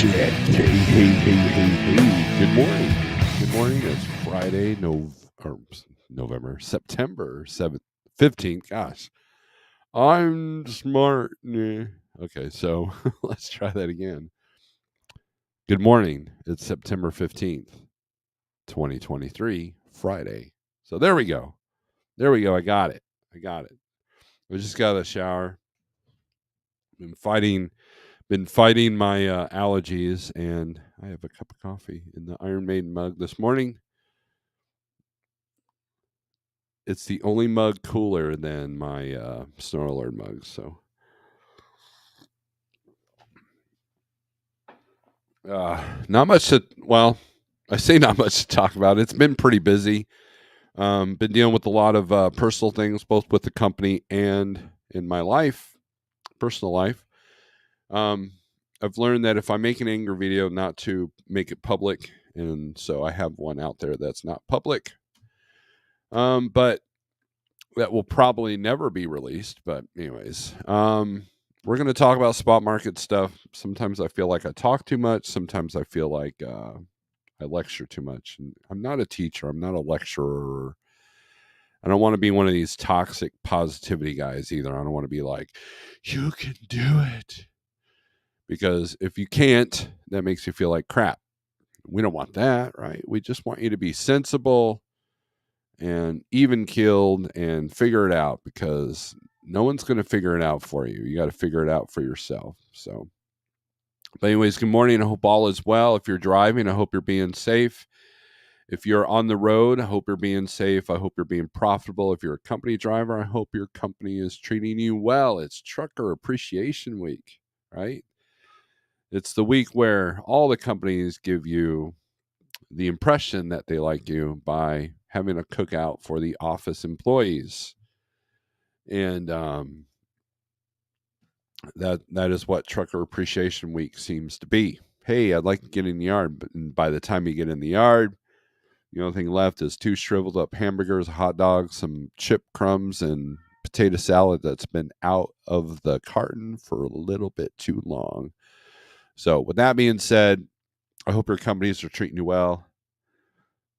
Check. Hey. Good morning. Good morning. It's Friday, September 7th, 15th. Gosh, I'm smart. Okay, so let's try that again. Good morning. It's September 15th, 2023, Friday. So there we go. I got it. I just got a shower. Been fighting my allergies, and I have a cup of coffee in the Iron Maiden mug this morning. It's the only mug cooler than my Snorelord mug. So, not much to. Well, I say not much to talk about. It's been pretty busy. Been dealing with a lot of personal things, both with the company and in my life, personal life. I've learned that if I make an anger video, not to make it public, and so I have one out there that's not public. But that will probably never be released. But anyways, we're going to talk about spot market stuff. Sometimes I feel like I talk too much. Sometimes I feel like I lecture too much. And I'm not a teacher. I'm not a lecturer. I don't want to be one of these toxic positivity guys either. I don't want to be like, you can do it. Because if you can't, that makes you feel like crap. We don't want that, right? We just want you to be sensible and even keeled and figure it out, because no one's going to figure it out for you. You got to figure it out for yourself. So, but anyways, good morning. I hope all is well. If you're driving, I hope you're being safe. If you're on the road, I hope you're being safe. I hope you're being profitable. If you're a company driver, I hope your company is treating you well. It's Trucker Appreciation Week, right? It's the week where all the companies give you the impression that they like you by having a cookout for the office employees. And that is what Trucker Appreciation Week seems to be. Hey, I'd like to get in the yard, but by the time you get in the yard, the only thing left is 2 shriveled up hamburgers, a hot dog, some chip crumbs, and potato salad that's been out of the carton for a little bit too long. So with that being said, I hope your companies are treating you well.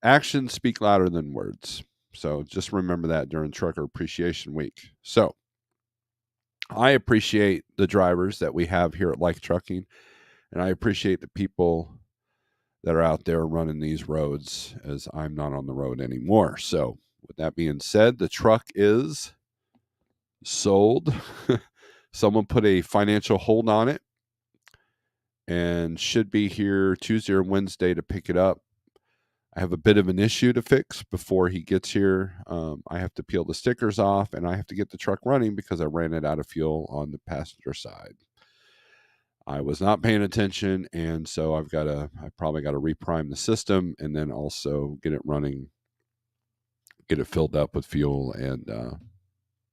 Actions speak louder than words. So just remember that during Trucker Appreciation Week. So I appreciate the drivers that we have here at Like Trucking, and I appreciate the people that are out there running these roads, as I'm not on the road anymore. So with that being said, the truck is sold. Someone put a financial hold on it and should be here Tuesday or Wednesday to pick it up. I have a bit of an issue to fix before he gets here. I have to peel the stickers off, and I have to get the truck running because I ran it out of fuel on the passenger side. I was not paying attention, and so I probably got to reprime the system and then also get it running, get it filled up with fuel, and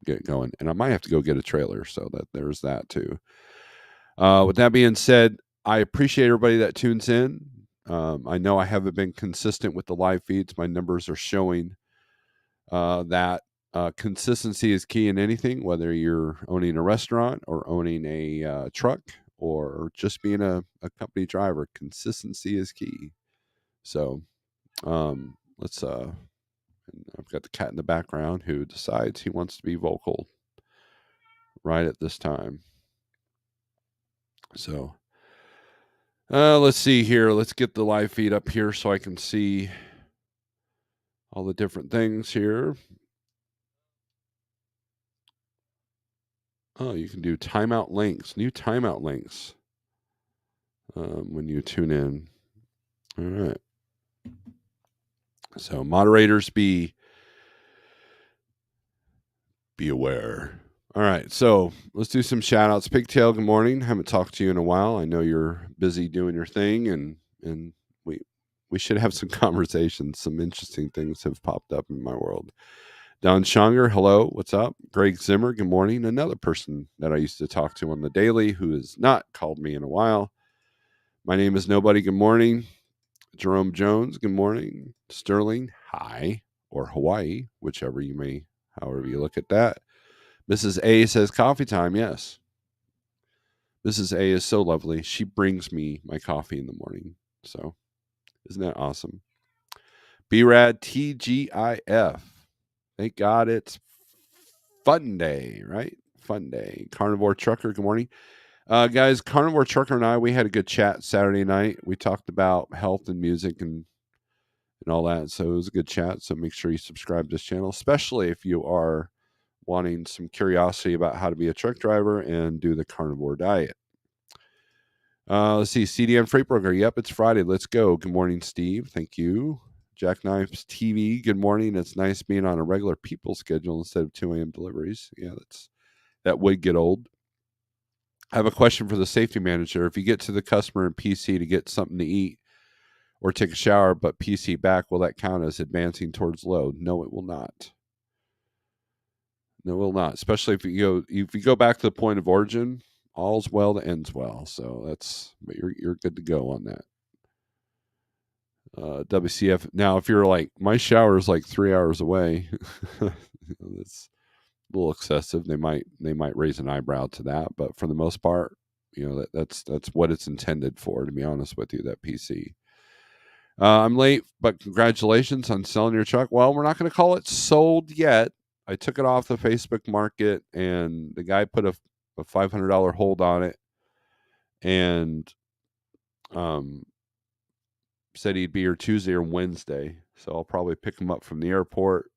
get it going. And I might have to go get a trailer, so that there's that too. With that being said, I appreciate everybody that tunes in. I know I haven't been consistent with the live feeds. My numbers are showing that consistency is key in anything, whether you're owning a restaurant or owning a truck or just being a company driver. Consistency is key. So let's I've got the cat in the background who decides he wants to be vocal right at this time. So let's see here. Let's get the live feed up here so I can see all the different things here. Oh, you can do timeout links, new timeout links when you tune in. All right. So moderators, be aware. All right. So let's do some shout outs. Pigtail, good morning. Haven't talked to you in a while. I know you're busy doing your thing, and we should have some conversations. Some interesting things have popped up in my world. Don Schonger, hello, what's up? Greg Zimmer, good morning. Another person that I used to talk to on the daily who has not called me in a while. My name is Nobody, good morning. Jerome Jones, good morning. Sterling, hi, or Hawaii, however you look at that. Mrs. A says coffee time, yes. Mrs. A is so lovely. She brings me my coffee in the morning. So isn't that awesome? BRAD TGIF. Thank God it's fun day, right? Fun day. Carnivore Trucker, good morning. Guys, Carnivore Trucker and I, we had a good chat Saturday night. We talked about health and music and all that. So it was a good chat. So make sure you subscribe to this channel, especially if you are wanting some curiosity about how to be a truck driver and do the carnivore diet. Let's see. CDN Freight Broker. Yep, it's Friday. Let's go. Good morning, Steve. Thank you. Jackknifes TV. Good morning. It's nice being on a regular people schedule instead of 2 a.m. deliveries. Yeah, that would get old. I have a question for the safety manager. If you get to the customer in PC to get something to eat or take a shower, but PC back, will that count as advancing towards load? No, it will not. No, it will not. Especially if you go back to the point of origin, all's well that ends well. So but you're good to go on that. WCF. Now, if you're like, my shower is like 3 hours away, that's a little excessive. They might raise an eyebrow to that, but for the most part, that's what it's intended for. To be honest with you, that PC. I'm late, but congratulations on selling your truck. Well, we're not going to call it sold yet. I took it off the Facebook market, and the guy put a $500 hold on it, and said he'd be here Tuesday or Wednesday. So I'll probably pick him up from the airport.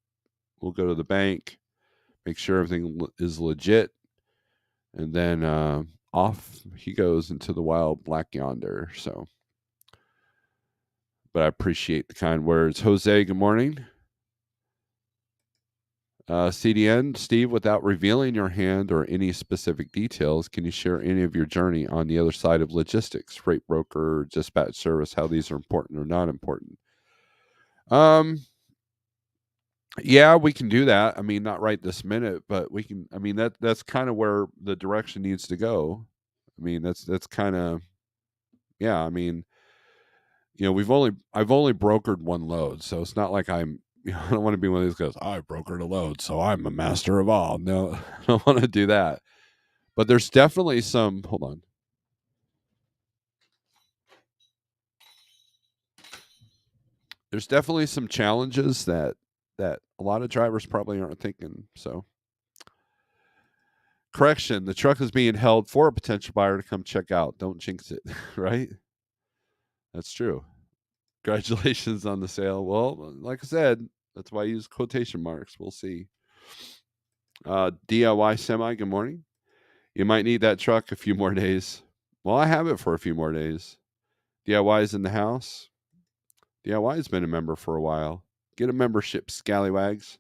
We'll go to the bank, make sure everything is legit, and then off he goes into the wild black yonder. So, but I appreciate the kind words. Jose, good morning. CDN, Steve, without revealing your hand or any specific details, can you share any of your journey on the other side of logistics, freight broker, dispatch service, how these are important or not important? Yeah, we can do that. I mean, not right this minute, but we can. I mean, that's kind of where the direction needs to go. I mean, that's kind of, yeah. I mean, I've only brokered one load, so it's not like I'm. I don't want to be one of these guys. I brokered a load, so I'm a master of all. No, I don't want to do that. But there's definitely some. Hold on. There's definitely some challenges that a lot of drivers probably aren't thinking. So, correction: the truck is being held for a potential buyer to come check out. Don't jinx it, right? That's true. Congratulations on the sale. Well, like I said, that's why I use quotation marks. We'll see. DIY semi, good morning. You might need that truck a few more days. Well, I have it for a few more days. DIY is in the house. DIY has been a member for a while. Get a membership, scallywags.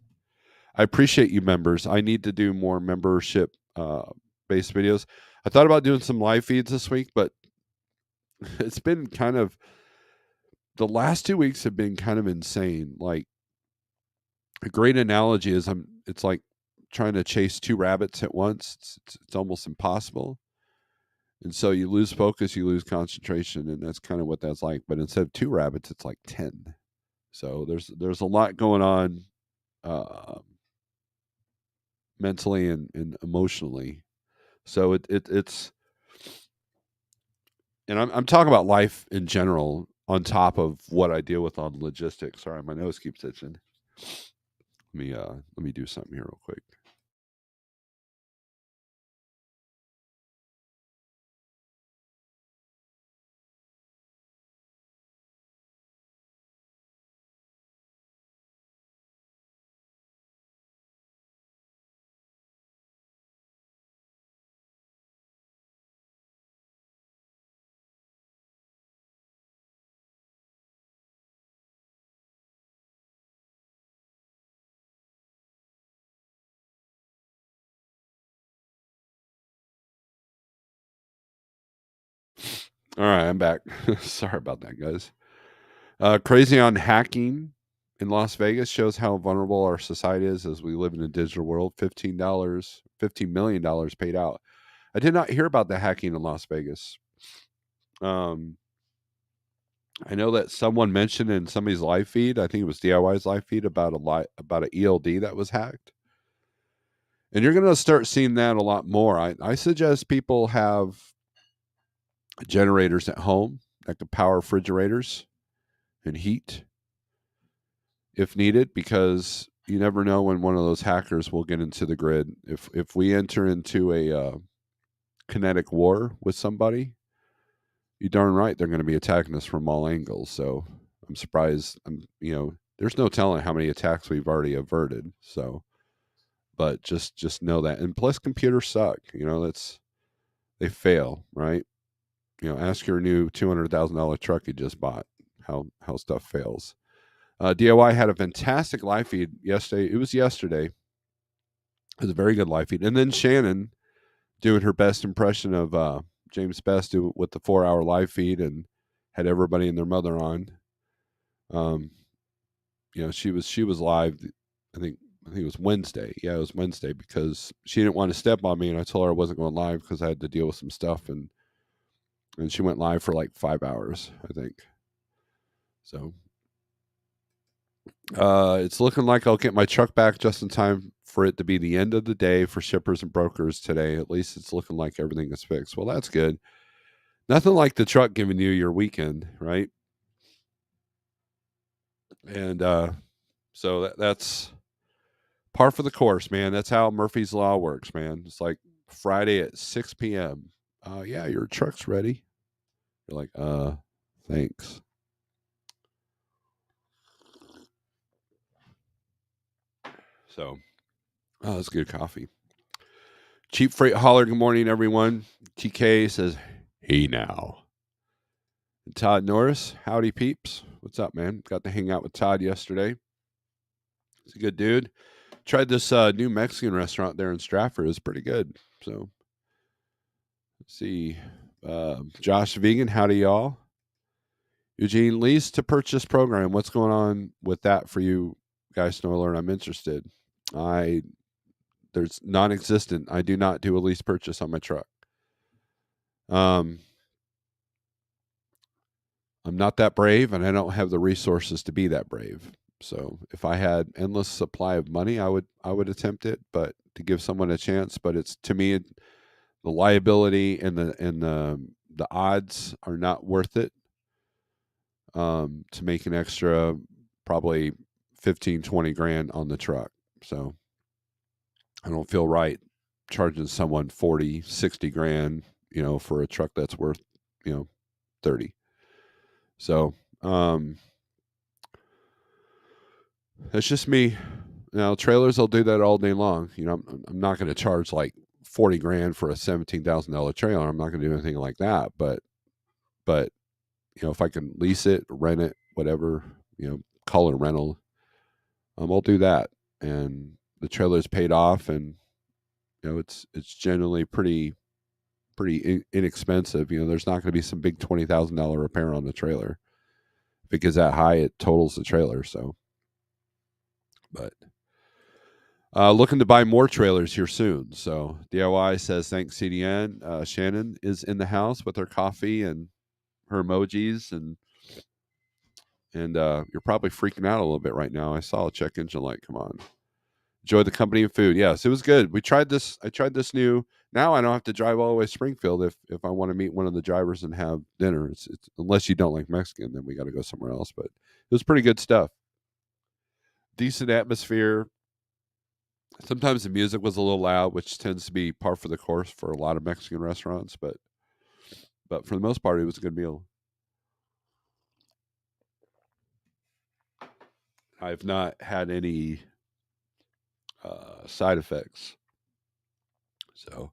I appreciate you members. I need to do more membership based videos. I thought about doing some live feeds this week, but it's been kind of, the last 2 weeks have been kind of insane. Like, a great analogy is it's like trying to chase two rabbits at once. It's almost impossible. And so you lose focus, you lose concentration, and that's kind of what that's like. But instead of two rabbits, it's like 10. So there's a lot going on uh, mentally and emotionally. So it's, and I'm talking about life in general on top of what I deal with on logistics. Sorry, my nose keeps itching. Let me do something here real quick. All right, I'm back. Sorry about that, guys. Crazy on hacking in Las Vegas shows how vulnerable our society is as we live in a digital world. $15 million paid out. I did not hear about the hacking in Las Vegas. Um, I know that someone mentioned in somebody's live feed, I think it was DIY's live feed, about about an ELD that was hacked. And you're going to start seeing that a lot more. I suggest people have generators at home that could power refrigerators and heat if needed, because you never know when one of those hackers will get into the grid. If we enter into a kinetic war with somebody, you darn right they're going to be attacking us from all angles. So I'm surprised. There's no telling how many attacks we've already averted. So, but just know that. And plus, computers suck. They fail, right? Ask your new $200,000 truck you just bought how stuff fails. DIY had a fantastic live feed yesterday. It was yesterday. It was a very good live feed. And then Shannon doing her best impression of James Best with the 4-hour live feed and had everybody and their mother on. Um, she was live. I think it was Wednesday. Yeah, it was Wednesday because she didn't want to step on me, and I told her I wasn't going live because I had to deal with some stuff, and she went live for like 5 hours, I think. So it's looking like I'll get my truck back just in time for it to be the end of the day for shippers and brokers today. At least it's looking like everything is fixed. Well, that's good. Nothing like the truck giving you your weekend, right? And so that's par for the course, man. That's how Murphy's Law works, man. It's like Friday at 6 p.m. Yeah, your truck's ready. You're like, thanks. So, that's good coffee. Cheap Freight Holler, good morning, everyone. TK says, hey now. And Todd Norris, howdy peeps. What's up, man? Got to hang out with Todd yesterday. He's a good dude. Tried this new Mexican restaurant there in Stratford. It was pretty good. So, let's see. Josh Vegan, howdy, y'all. Eugene, lease to purchase program. What's going on with that for you guys, Snorelord? I'm interested. There's non-existent. I do not do a lease purchase on my truck. I'm not that brave, and I don't have the resources to be that brave. So if I had endless supply of money, I would attempt it, but to give someone a chance. But it's, to me, the liability and the odds are not worth it. To make an extra probably 15, 20 grand on the truck. So I don't feel right charging someone 40, 60 grand, for a truck that's worth, 30. So, that's just me. Now, trailers will do that all day long. I'm not going to charge like 40 grand for a $17,000 trailer. I'm not going to do anything like that. But, if I can lease it, rent it, whatever, call it a rental, I'll do that. And the trailer's paid off, and it's generally pretty inexpensive. There's not going to be some big $20,000 repair on the trailer. If it gets that high, it totals the trailer. So, but looking to buy more trailers here soon. So DIY says thanks CDN. Shannon is in the house with her coffee and her emojis, and you're probably freaking out a little bit right now. I saw a check engine light. Come on. Enjoy the company and food. Yes, it was good. We tried this. I tried this new. Now I don't have to drive all the way to Springfield if I want to meet one of the drivers and have dinner. It's unless you don't like Mexican, then we got to go somewhere else. But it was pretty good stuff. Decent atmosphere. Sometimes the music was a little loud, which tends to be par for the course for a lot of Mexican restaurants. But for the most part, it was a good meal. I've not had any side effects. So,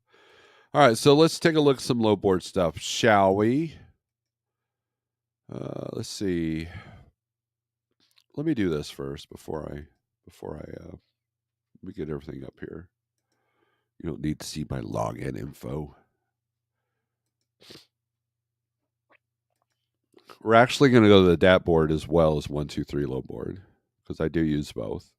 all right. So let's take a look at some low board stuff, shall we? Let's see. Let me do this first before I let me get everything up here. You don't need to see my login info. We're actually going to go to the DAT board as well as 123 low board because I do use both.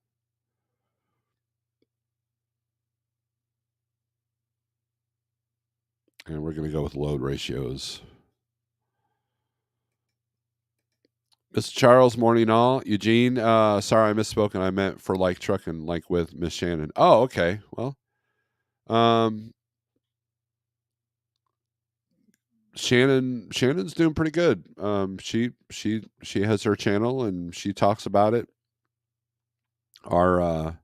And we're going to go with load ratios. Mr. Charles, morning all. Eugene, sorry I misspoken. I meant for like trucking, like with Miss Shannon. Oh, okay. Well, Shannon's doing pretty good. She has her channel and she talks about it. Our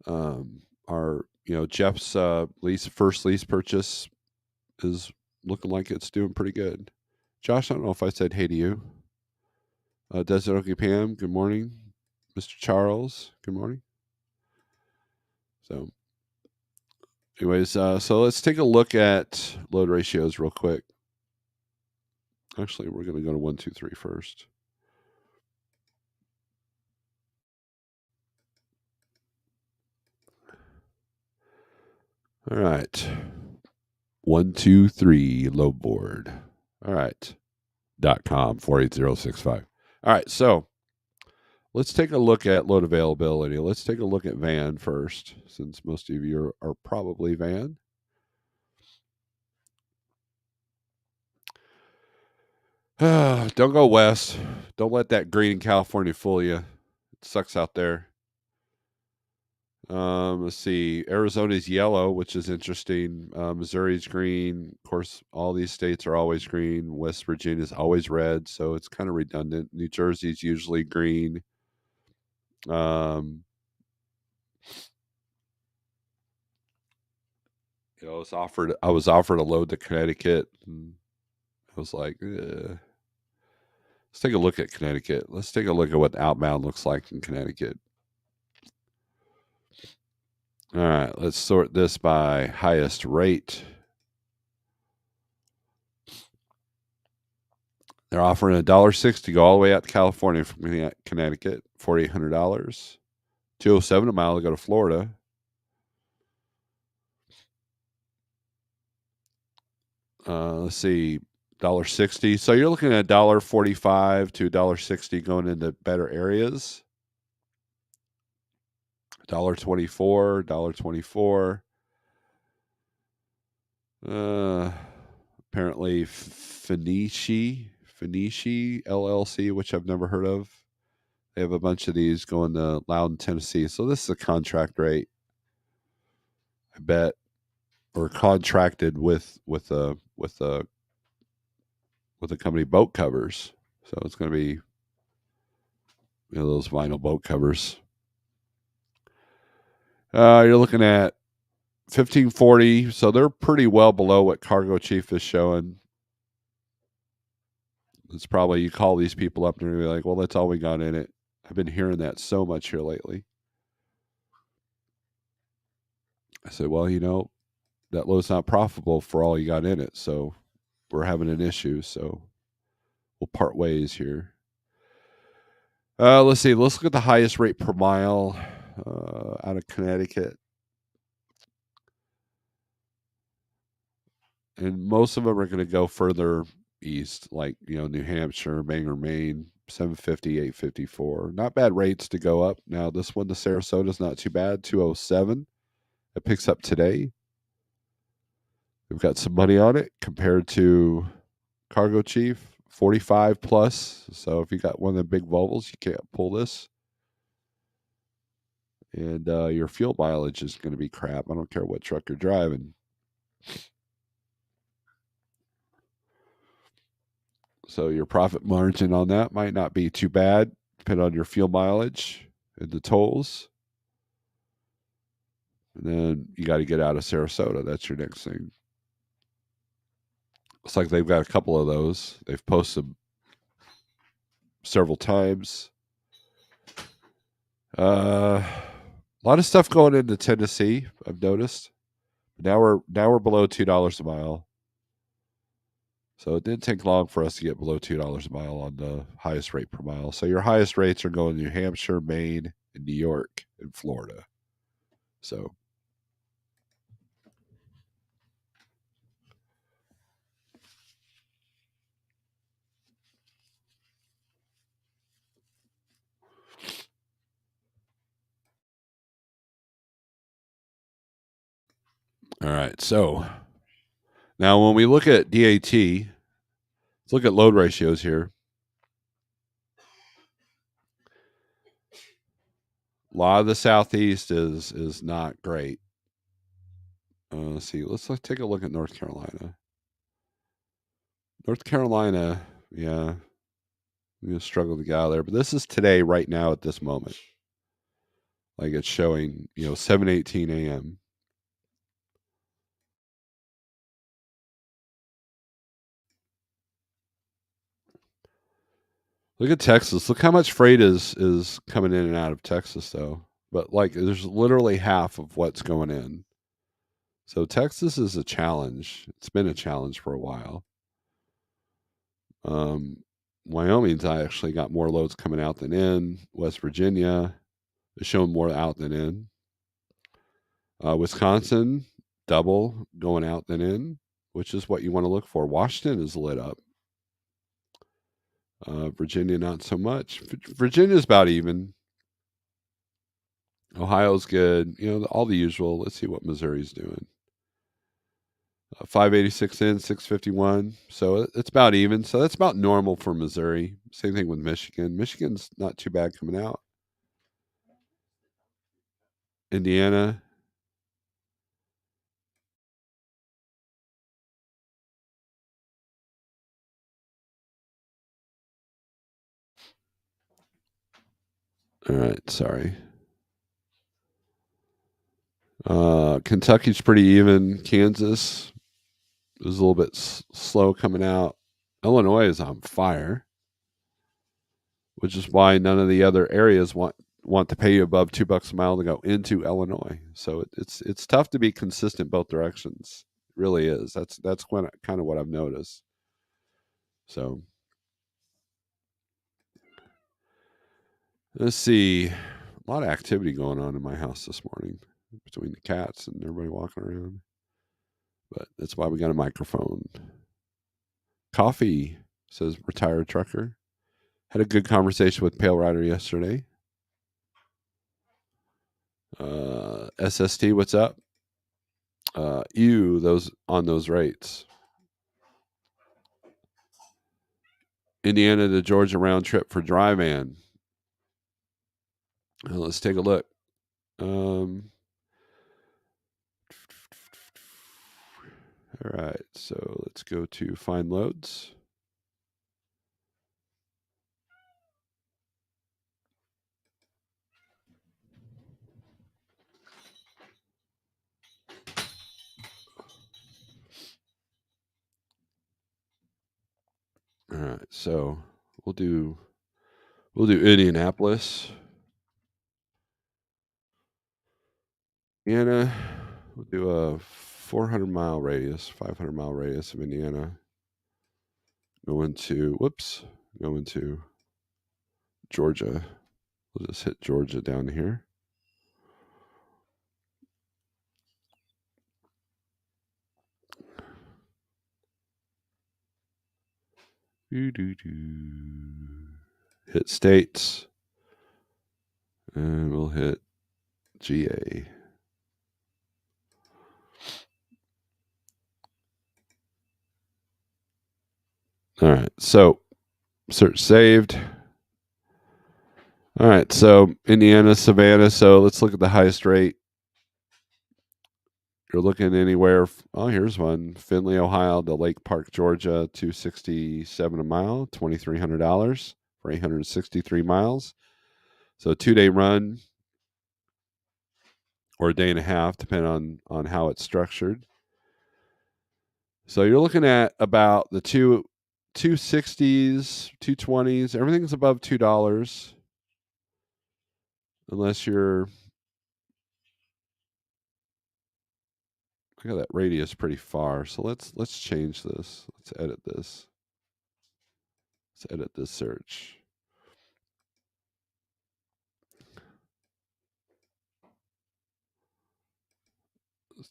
our Jeff's first lease purchase is looking like it's doing pretty good. Josh, I don't know if I said hey to you. Desert Okie Pam, good morning. Mr. Charles, good morning. So, anyways, so let's take a look at load ratios real quick. Actually, we're going to go to 1, 2, 3 first. All right. 1, 2, 3 load board. All right. .com 48065. All right, so let's take a look at load availability. Let's take a look at van first, since most of you are probably van. Don't go west. Don't let that green in California fool you. It sucks out there. Let's see. Arizona's yellow, which is interesting. Missouri's green. Of course, all these states are always green. West Virginia's always red, so it's kind of redundant. New Jersey's usually green. Um, I was offered a load to Connecticut, and I was like, let's take a look at Connecticut. Let's take a look at what outbound looks like in Connecticut. All right, let's sort this by highest rate. They're offering $1.06 to go all the way out to California from Connecticut, $4,800. 207 a mile to go to Florida. Let's see, $1.60. So you're looking at $1.45 to $1.60 going into better areas. $1.24, $1.24. Apparently Phoenici LLC, which I've never heard of. They have a bunch of these going to Loudon, Tennessee. So this is a contract rate, I bet, or contracted with a company, boat covers. So it's going to be those vinyl boat covers. You're looking at 1540. So they're pretty well below what Cargo Chief is showing. It's probably, you call these people up and they're like, well, that's all we got in it. I've been hearing that so much here lately. I said, well, that load's not profitable for all you got in it. So we're having an issue. So we'll part ways here. Let's see. Let's look at the highest rate per mile out of Connecticut. And most of them are going to go further east, like, New Hampshire, Bangor, Maine, 750, 854. Not bad rates to go up. Now, this one to Sarasota is not too bad, 207. It picks up today. We've got some money on it compared to Cargo Chief, 45 plus. So if you got one of the big Volvos, you can't pull this. And your fuel mileage is going to be crap. I don't care what truck you're driving. So your profit margin on that might not be too bad, depending on your fuel mileage and the tolls. And then you got to get out of Sarasota. That's your next thing. Looks like they've got a couple of those. They've posted several times. A lot of stuff going into Tennessee, I've noticed. Now we're below $2 a mile. So it didn't take long for us to get below $2 a mile on the highest rate per mile. So your highest rates are going to New Hampshire, Maine, and New York, and Florida. So all right. So now when we look at DAT, let's look at load ratios here. A lot of the Southeast is not great. Let's see. Let's take a look at North Carolina. North Carolina, yeah, I'm gonna struggle to get out of there. But this is today, right now, at this moment. Like it's showing, 7:18 a.m. Look at Texas. Look how much freight is coming in and out of Texas, though. But like, there's literally half of what's going in. So Texas is a challenge. It's been a challenge for a while. Um, Wyoming's I actually got more loads coming out than in. West Virginia is showing more out than in. Wisconsin, double going out than in, which is what you want to look for. Washington is lit up. Virginia, not so much. Virginia's about even. Ohio's good. All the usual. Let's see what Missouri's doing. 586 in, 651. So it's about even. So that's about normal for Missouri. Same thing with Michigan. Michigan's not too bad coming out. Indiana. All right, sorry. Kentucky's pretty even. Kansas is a little bit slow coming out. Illinois is on fire, which is why none of the other areas want to pay you above $2 a mile to go into Illinois. So it's tough to be consistent both directions. It really is. That's kind of what I've noticed. So let's see. A lot of activity going on in my house this morning between the cats and everybody walking around. But that's why we got a microphone. Coffee, says retired trucker. Had a good conversation with Pale Rider yesterday. SST, what's up? Those on those rates. Indiana to Georgia round trip for dry van. Let's take a look. All right, so let's go to find loads. All right, so we'll do Indianapolis. Indiana, we'll do a 400-mile radius, 500-mile radius of Indiana. Go into Georgia. We'll just hit Georgia down here. Hit states. And we'll hit GA. All right. So search saved. All right. So Indiana, Savannah. So let's look at the highest rate. You're looking anywhere. Oh, here's one. Findlay, Ohio to Lake Park, Georgia, $267 a mile, $2,300 for 863 miles. So 2-day run or a day and a half, depending on how it's structured. So you're looking at about the 260s, 220s. Everything's above $2 unless you're. Look at that radius pretty far. So let's change this. Let's edit this. Let's edit this search. Let's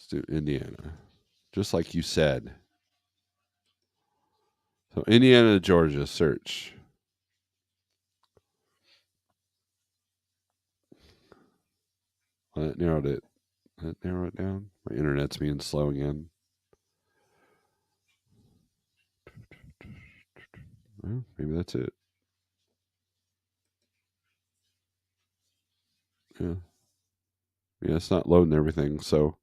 do Indiana. Just like you said. So Indiana to Georgia search. Well, that narrowed it. That narrow it down. My internet's being slow again. Well, maybe that's it. Yeah. Yeah, it's not loading everything. So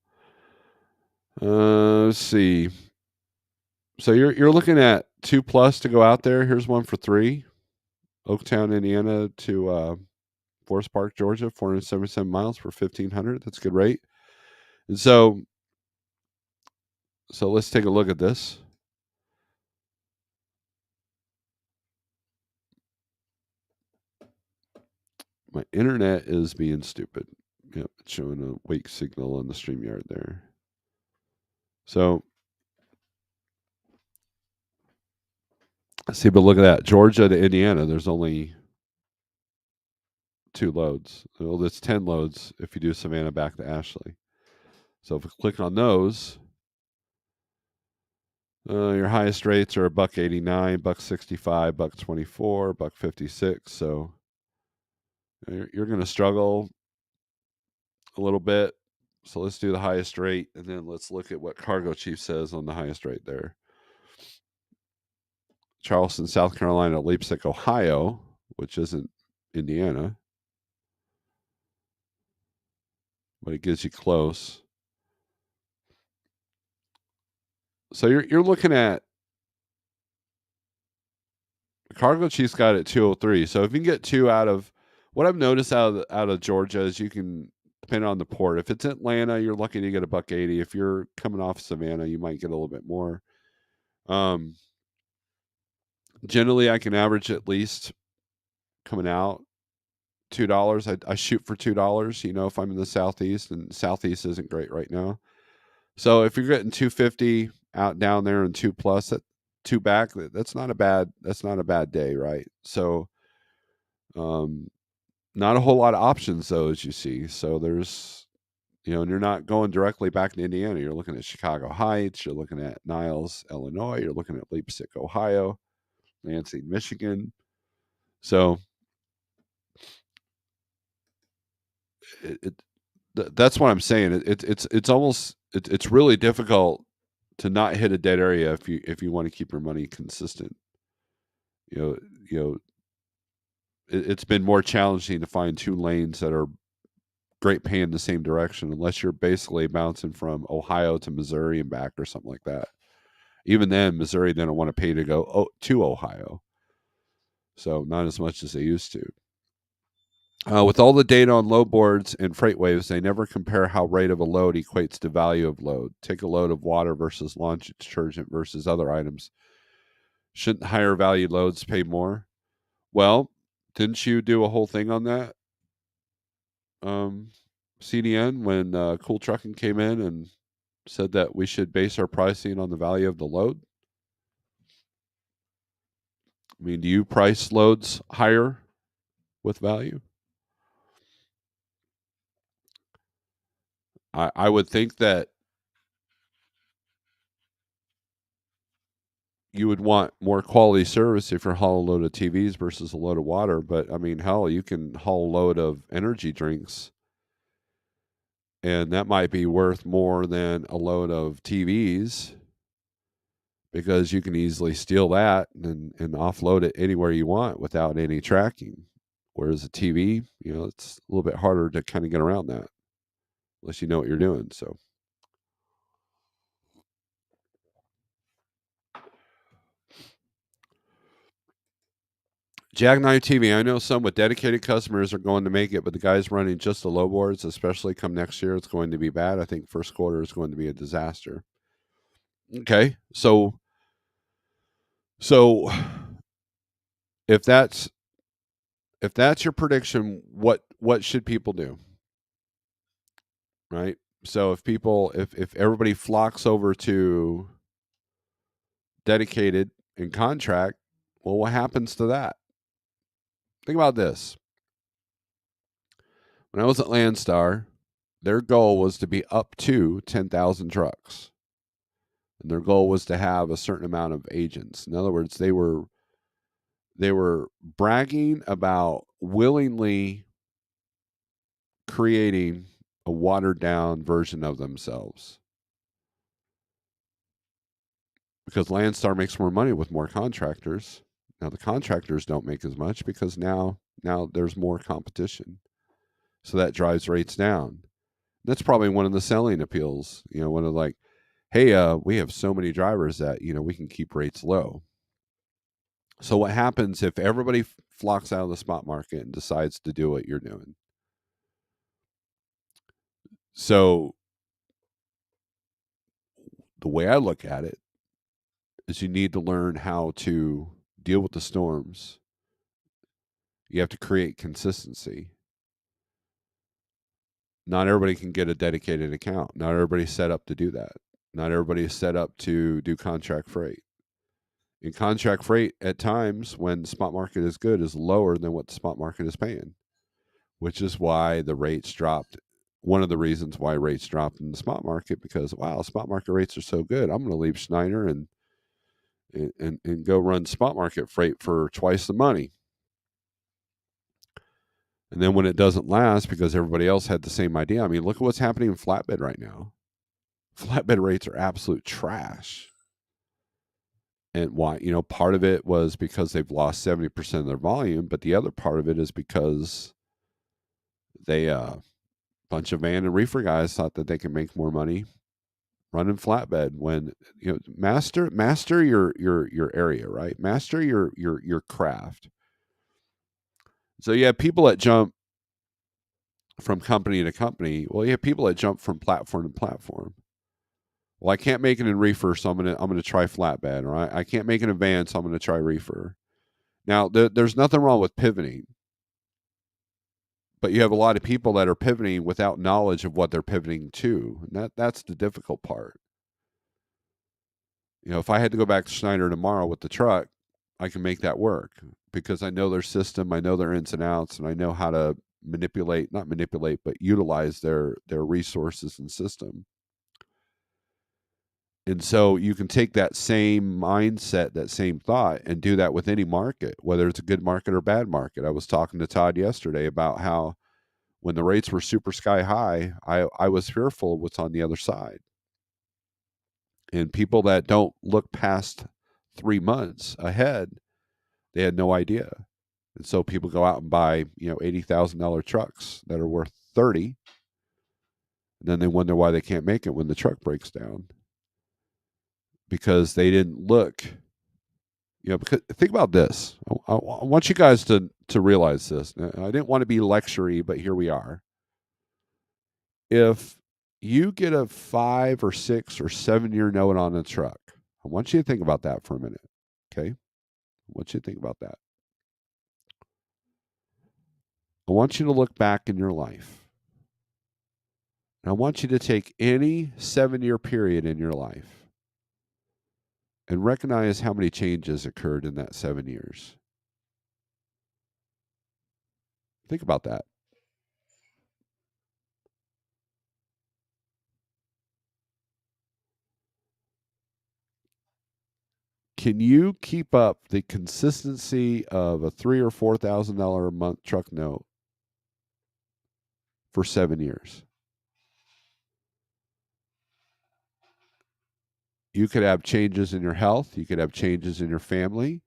Let's see. So you're looking at 2+ to go out there. Here's one for 3. Oaktown, Indiana to Forest Park, Georgia, 477 miles for 1,500. That's a good rate. And so let's take a look at this. My internet is being stupid. Yep, it's showing a wake signal on the StreamYard there. So see, but look at that. Georgia to Indiana, there's only 2 loads. Well, there's 10 loads if you do Savannah back to Ashley. So if we click on those, your highest rates are $1.89, $1.65, $1.24, $1.56. So you're going to struggle a little bit. So let's do the highest rate, and then let's look at what Cargo Chief says on the highest rate there. Charleston, South Carolina, Leipzig, Ohio, which isn't Indiana, but it gets you close. So you're looking at Cargo Chief's got it 203. So if you can get 2 out of what I've noticed out of Georgia is you can, depending on the port. If it's Atlanta, you're lucky to get $1.80. If you're coming off Savannah, you might get a little bit more. Generally, I can average at least coming out $2. I shoot for $2. If I'm in the southeast, and southeast isn't great right now. So if you're getting 250 out down there and 2+, that 2 back, that's not a bad day, right? So, not a whole lot of options though, as you see. So there's, and you're not going directly back to Indiana. You're looking at Chicago Heights. You're looking at Niles, Illinois. You're looking at Leipzig, Ohio, Lansing, Michigan. So that's what I'm saying. It's almost it's really difficult to not hit a dead area if you want to keep your money consistent. It's been more challenging to find 2 lanes that are great pay in the same direction, unless you're basically bouncing from Ohio to Missouri and back or something like that. Even then, Missouri didn't want to pay to go to Ohio, so not as much as they used to. With all the data on load boards and freight waves, they never compare how rate of a load equates to value of load. Take a load of water versus laundry detergent versus other items. Shouldn't higher value loads pay more? Well, didn't you do a whole thing on that, CDN, when Cool Trucking came in and said that we should base our pricing on the value of the load? I mean, do you price loads higher with value? I would think that you would want more quality service if you're hauling a load of TVs versus a load of water. But I mean, hell, you can haul a load of energy drinks, and that might be worth more than a load of TVs because you can easily steal that and offload it anywhere you want without any tracking. Whereas a TV, it's a little bit harder to kind of get around that unless you know what you're doing. So, Jackknife TV. I know some with dedicated customers are going to make it, but the guys running just the low boards, especially come next year, it's going to be bad. I think first quarter is going to be a disaster. Okay, so if that's your prediction, what should people do? Right. So if everybody flocks over to dedicated and contract, well, what happens to that? Think about this. When I was at Landstar, their goal was to be up to 10,000 trucks. And their goal was to have a certain amount of agents. In other words, they were bragging about willingly creating a watered down version of themselves. Because Landstar makes more money with more contractors. Now the contractors don't make as much because now there's more competition. So that drives rates down. That's probably one of the selling appeals. One of hey, we have so many drivers that, we can keep rates low. So what happens if everybody flocks out of the spot market and decides to do what you're doing? So the way I look at it is you need to learn how to deal with the storms. You have to create consistency. Not everybody can get a dedicated account. Not everybody's set up to do that. Not everybody is set up to do contract freight. And contract freight at times when the spot market is good is lower than what the spot market is paying, which is why the rates dropped. One of the reasons why rates dropped in the spot market, because wow, spot market rates are so good. I'm going to leave Schneider and go run spot market freight for twice the money. And then when it doesn't last because everybody else had the same idea, I mean, look at what's happening in flatbed right now. Flatbed rates are absolute trash. And why? Part of it was because they've lost 70% of their volume, but the other part of it is because they bunch of van and reefer guys thought that they could make more money running flatbed when master your area, right? Master your craft. So you have people that jump from company to company. Well, you have people that jump from platform to platform. Well, I can't make it in reefer, so I'm gonna try flatbed, or I can't make it in van, so I'm gonna try reefer. Now, there's nothing wrong with pivoting, but you have a lot of people that are pivoting without knowledge of what they're pivoting to, and that's the difficult part. If I had to go back to Schneider tomorrow with the truck, I can make that work because I know their system, I know their ins and outs, and I know how to not manipulate, but utilize their resources and system. And so you can take that same mindset, that same thought, and do that with any market, whether it's a good market or bad market. I was talking to Todd yesterday about how when the rates were super sky high, I was fearful of what's on the other side. And people that don't look past 3 months ahead, they had no idea. And so people go out and buy, $80,000 trucks that are worth 30, and then they wonder why they can't make it when the truck breaks down because they didn't look. Because think about this. I want you guys to realize this. I didn't want to be lectury, but here we are. If you get a 5 or 6 or 7 year note on a truck, I want you to think about that for a minute. Okay, I want you to think about that. I want you to look back in your life. And I want you to take any 7 year period in your life and recognize how many changes occurred in that 7 years. Think about that. Can you keep up the consistency of a $3,000 or $4,000 a month truck note for 7 years? You could have changes in your health. You could have changes in your family.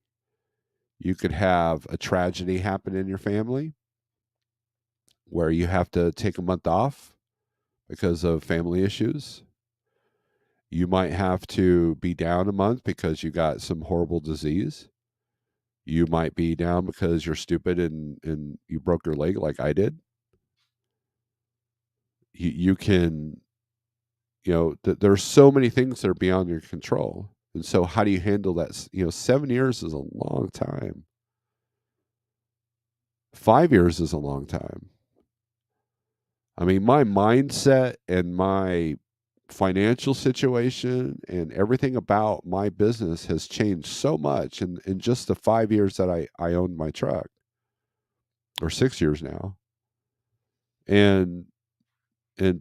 You could have a tragedy happen in your family where you have to take a month off because of family issues. You might have to be down a month because you got some horrible disease. You might be down because you're stupid and you broke your leg like I did. You can, there's so many things that are beyond your control. And so how do you handle that? 7 years is a long time. 5 years is a long time. I mean, my mindset and my financial situation and everything about my business has changed so much in just the 5 years that I owned my truck, or 6 years now, and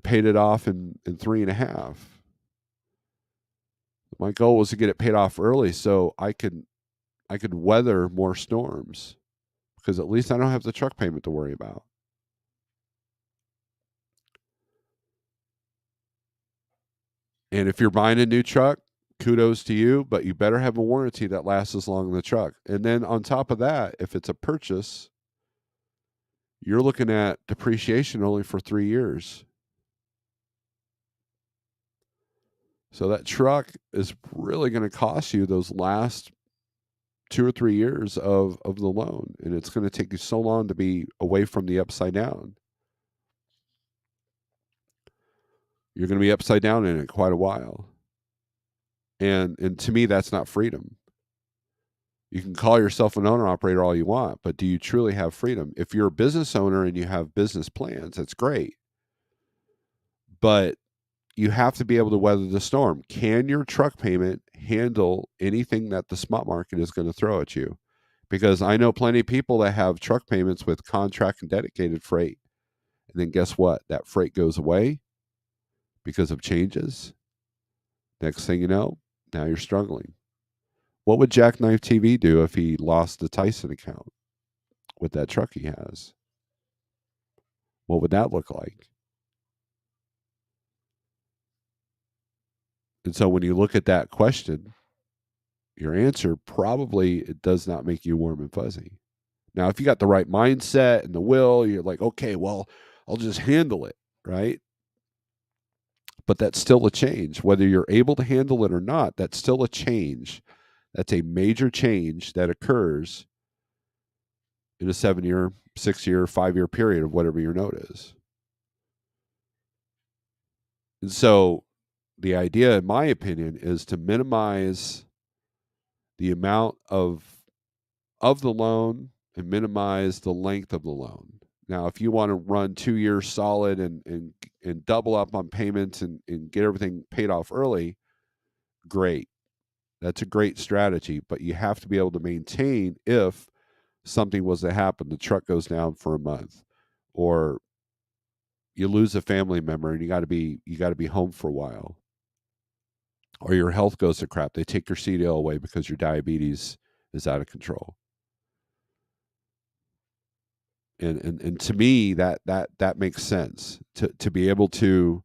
paid it off in 3.5. My goal was to get it paid off early so I could weather more storms because at least I don't have the truck payment to worry about. And if you're buying a new truck, kudos to you, but you better have a warranty that lasts as long as the truck. And then on top of that, if it's a purchase, you're looking at depreciation only for 3 years. So that truck is really going to cost you those last 2 or 3 years of the loan. And it's going to take you so long to be away from the upside down. You're going to be upside down in it quite a while. And to me, that's not freedom. You can call yourself an owner operator all you want, but do you truly have freedom? If you're a business owner and you have business plans, that's great. But you have to be able to weather the storm. Can your truck payment handle anything that the spot market is going to throw at you? Because I know plenty of people that have truck payments with contract and dedicated freight. And then guess what? That freight goes away because of changes. Next thing you know, now you're struggling. What would Jackknife TV do if he lost the Tyson account with that truck he has? What would that look like? And so when you look at that question, your answer probably it does not make you warm and fuzzy. Now, if you got the right mindset and the will, you're like, okay, well, I'll just handle it, right? But that's still a change. Whether you're able to handle it or not, that's still a change. That's a major change that occurs in a 7-year, 6-year, 5-year period of whatever your note is. And so the idea, in my opinion, is to minimize the amount of the loan and minimize the length of the loan. Now, if you want to run 2 years solid and double up on payments and get everything paid off early, great. That's a great strategy, but you have to be able to maintain if something was to happen. The truck goes down for a month, or you lose a family member and you got to be home for a while, or your health goes to crap. They take your CDL away because your diabetes is out of control. And to me that makes sense to be able to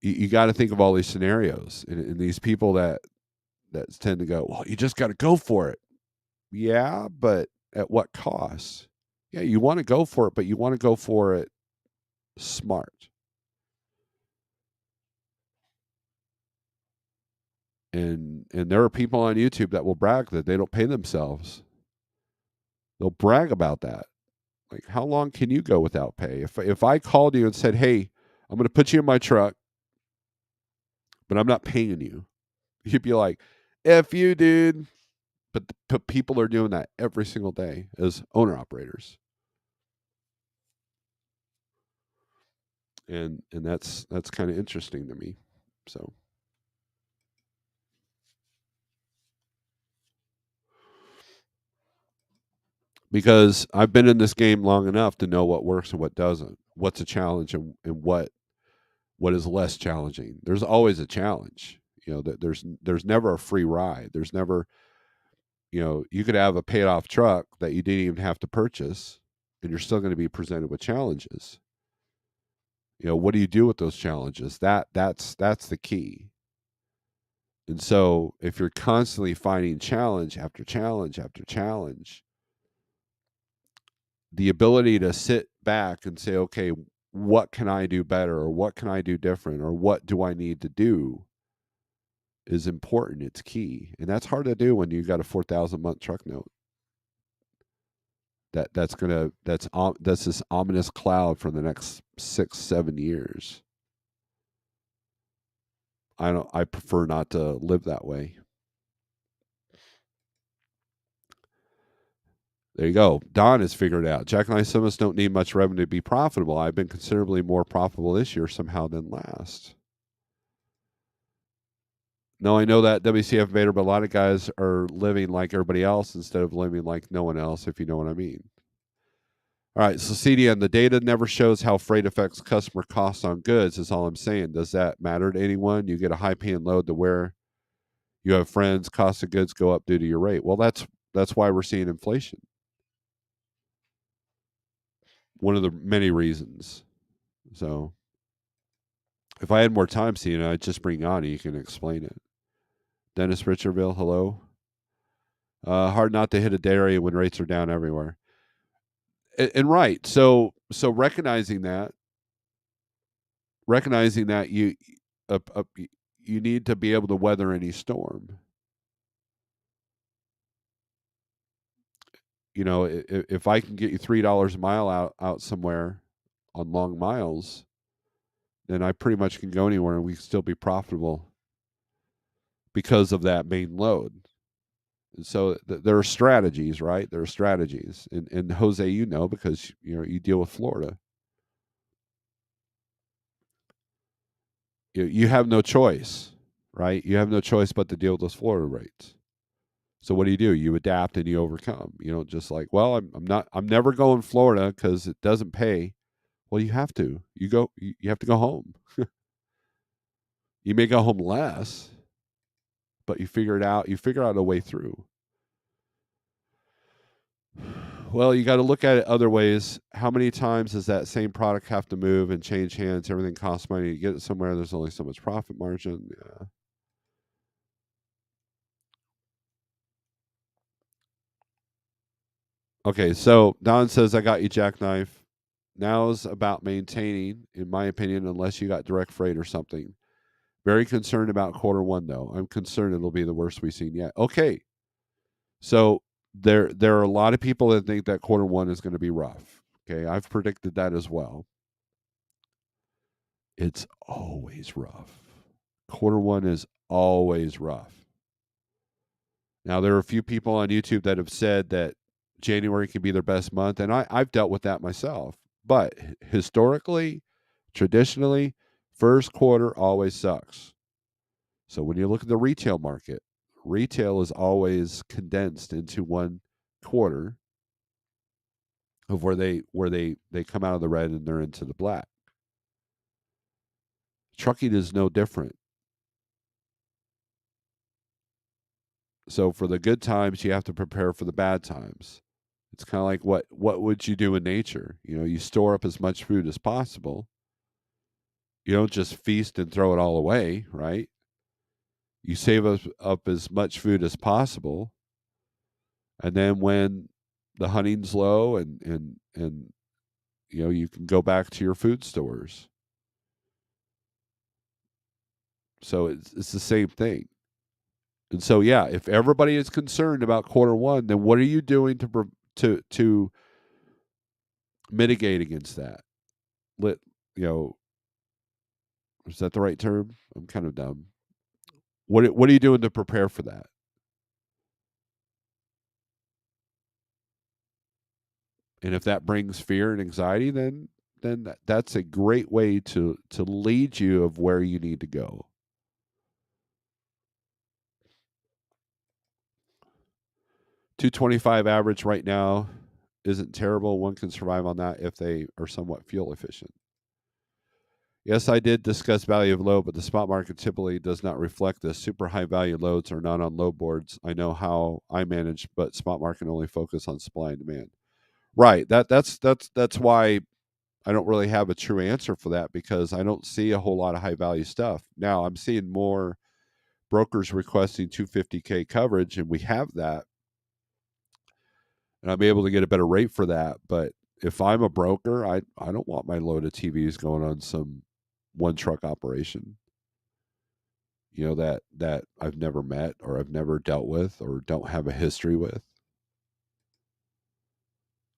you got to think of all these scenarios and these people that tend to go, well, you just got to go for it. Yeah, but at what cost? Yeah, you want to go for it, but you want to go for it smart. And there are people on YouTube that will brag that they don't pay themselves. They'll brag about that. Like, how long can you go without pay? If I called you and said, "Hey, I'm going to put you in my truck, but I'm not paying you," you'd be like, "F you, dude." But people are doing that every single day as owner operators, and that's kind of interesting to me. So because I've been in this game long enough to know what works and what doesn't, what's a challenge and what is less challenging. There's always a challenge. You know, that there's never a free ride. There's never, you know, you could have a paid off truck that you didn't even have to purchase, and you're still going to be presented with challenges. You know, what do you do with those challenges? That's the key. And so if you're constantly finding challenge after challenge after challenge, the ability to sit back and say, okay, what can I do better, or what can I do different, or what do I need to do is important. It's key. And that's hard to do when you got a 4,000 month truck note. That's this ominous cloud for the next 6-7 years. I prefer not to live that way. There you go. Don has figured it out. Jack and I, some of us don't need much revenue to be profitable. I've been considerably more profitable this year somehow than last. No, I know that WCF Vader, but a lot of guys are living like everybody else instead of living like no one else, if you know what I mean. All right, so CDN, the data never shows how freight affects customer costs on goods, is all I'm saying. Does that matter to anyone? You get a high paying load to where you have friends, cost of goods go up due to your rate. Well, that's why we're seeing inflation. One of the many reasons. So if I had more time, seeing I'd just bring on and you can explain it. Dennis Richardville, hello. Hard not to hit a dairy when rates are down everywhere. And right, so recognizing that you you need to be able to weather any storm. You know, if I can get you $3 a mile out somewhere on long miles, then I pretty much can go anywhere and we can still be profitable because of that main load. And so there are strategies, right? There are strategies, and Jose, you know, because you deal with Florida. You have no choice, right? You have no choice but to deal with those Florida rates. So what do? You adapt and you overcome. You don't just like, well, I'm never going Florida because it doesn't pay. Well, you have to. You have to go home. You may go home less, but you figure it out. You figure out a way through. Well, you got to look at it other ways. How many times does that same product have to move and change hands? Everything costs money to get it somewhere. There's only so much profit margin. Yeah. Okay, so Don says, I got you, Jackknife. Now's about maintaining, in my opinion, unless you got direct freight or something. Very concerned about quarter one, though. I'm concerned it'll be the worst we've seen yet. Okay, so there are a lot of people that think that quarter one is going to be rough. Okay, I've predicted that as well. It's always rough. Quarter one is always rough. Now, there are a few people on YouTube that have said that January can be their best month, and I've dealt with that myself. But historically, traditionally, first quarter always sucks. So when you look at the retail market, retail is always condensed into one quarter of where they come out of the red and they're into the black. Trucking is no different. So for the good times, you have to prepare for the bad times. It's kind of like what would you do in nature? You store up as much food as possible. You don't just feast and throw it all away, right? You save up as much food as possible, and then when the hunting's low and you can go back to your food stores. So it's the same thing. And so yeah, if everybody is concerned about quarter one, then what are you doing to mitigate against that? Let you know, is that the right term? I'm kind of dumb. What are you doing to prepare for that? And if that brings fear and anxiety, then that's a great way to lead you of where you need to go. 225 average right now isn't terrible. One can survive on that if they are somewhat fuel efficient. Yes, I did discuss value of load, but the spot market typically does not reflect this. Super high value loads are not on load boards. I know how I manage, but spot market only focus on supply and demand. Right. That's why I don't really have a true answer for that, because I don't see a whole lot of high value stuff. Now I'm seeing more brokers requesting 250K coverage, and we have that, and I'm able to get a better rate for that. But if I'm a broker, I don't want my load of TVs going on some one truck operation, that I've never met or I've never dealt with or don't have a history with.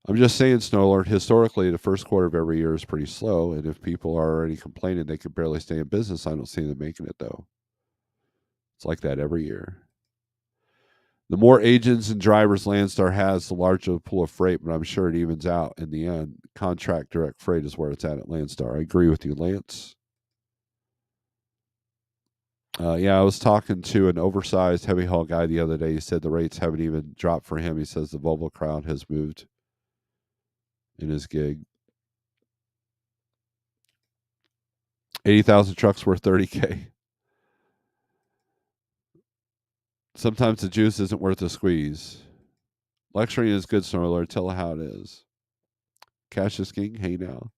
I'm just saying, Snorelord, historically, the first quarter of every year is pretty slow. And if people are already complaining they could barely stay in business, I don't see them making it, though. It's like that every year. The more agents and drivers Landstar has, the larger the pool of freight, but I'm sure it evens out in the end. Contract direct freight is where it's at Landstar. I agree with you, Lance. Yeah, I was talking to an oversized heavy haul guy the other day. He said the rates haven't even dropped for him. He says the Volvo crowd has moved in his gig. 80,000 trucks worth 30K. Sometimes the juice isn't worth the squeeze. Lecturing is good, Snorelord. Tell how it is. Cash is king. Hey now.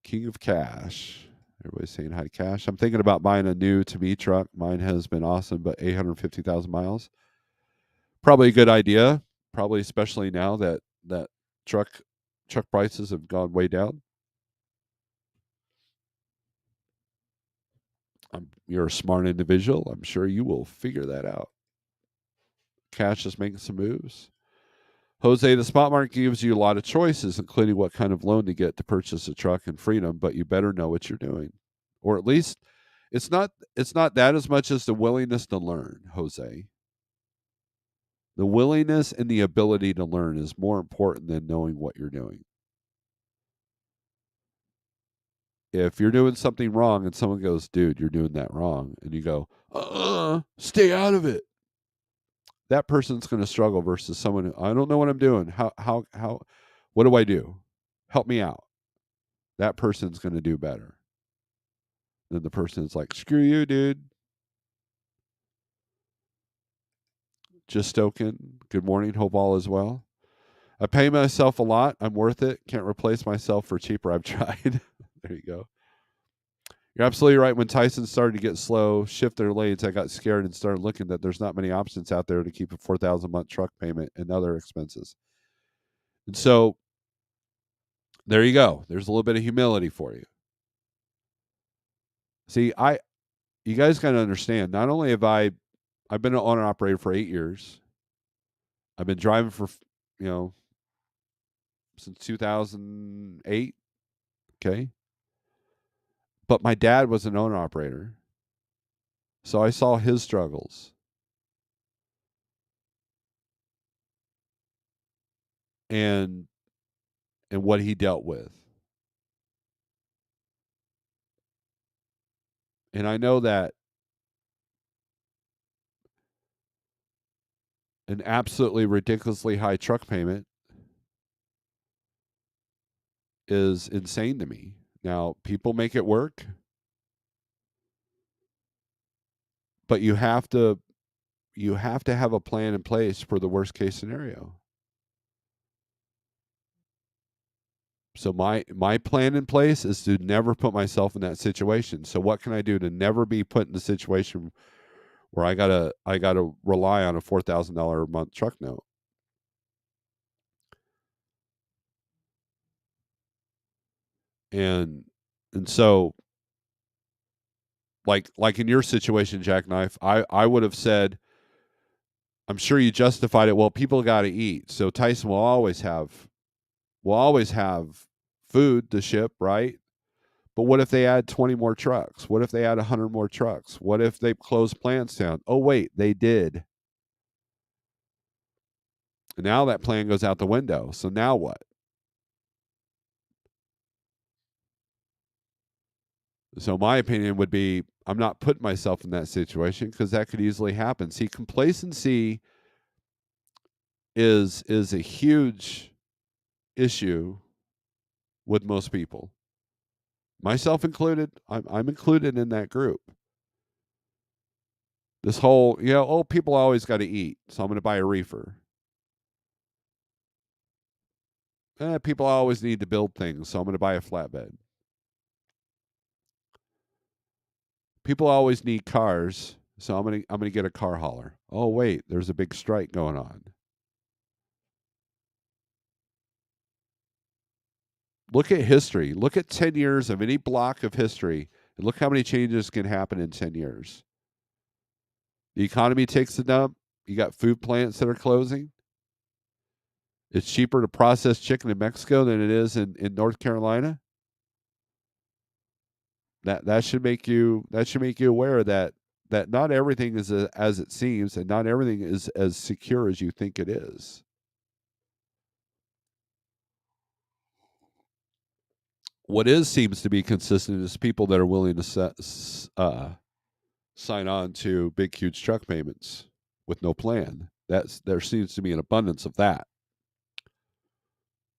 King of cash. Everybody's saying hi to cash. I'm thinking about buying a new to me truck. Mine has been awesome, but 850,000 miles. Probably a good idea. Probably especially now that truck prices have gone way down. You're a smart individual. I'm sure you will figure that out. Cash is making some moves. Jose, the spot market gives you a lot of choices, including what kind of loan to get to purchase a truck and freedom, but you better know what you're doing. Or at least it's not that as much as the willingness to learn, Jose. The willingness and the ability to learn is more important than knowing what you're doing. If you're doing something wrong and someone goes, dude, you're doing that wrong, and you go, stay out of it, that person's going to struggle versus someone who, I don't know what I'm doing. What do I do? Help me out. That person's going to do better than the person that's like, screw you, dude. Just stoking. Good morning. Hope all is well. I pay myself a lot. I'm worth it. Can't replace myself for cheaper. I've tried. There you go. You're absolutely right. When Tyson started to get slow, shift their lanes, I got scared and started looking that there's not many options out there to keep a 4,000 month truck payment and other expenses. And so there you go. There's a little bit of humility for you. See, you guys got to understand. Not only have I've been an owner operator for 8 years. I've been driving for since 2008. Okay, but my dad was an owner operator, so I saw his struggles and what he dealt with. And I know that an absolutely ridiculously high truck payment is insane to me. Now, people make it work, but you have to have a plan in place for the worst case scenario. So my plan in place is to never put myself in that situation. So what can I do to never be put in the situation where I gotta rely on a $4,000 a month truck note? And so like in your situation, Jackknife, I would have said, I'm sure you justified it. Well, people got to eat, so Tyson will always have food to ship, right? But what if they add 20 more trucks? What if they add 100 more trucks? What if they close plants down? Oh wait, they did. And now that plan goes out the window. So now what? So my opinion would be I'm not putting myself in that situation because that could easily happen. See, complacency is a huge issue with most people, myself included. I'm included in that group. This whole, people always got to eat, so I'm going to buy a reefer. People always need to build things, so I'm going to buy a flatbed. People always need cars, so I'm gonna get a car hauler. Oh wait, there's a big strike going on. Look at history. Look at 10 years of any block of history, and look how many changes can happen in 10 years. The economy takes a dump. You got food plants that are closing. It's cheaper to process chicken in Mexico than it is in North Carolina. That should make you aware that not everything is as it seems, and not everything is as secure as you think it is. What is seems to be consistent is people that are willing to sign on to big, huge truck payments with no plan. There seems to be an abundance of that,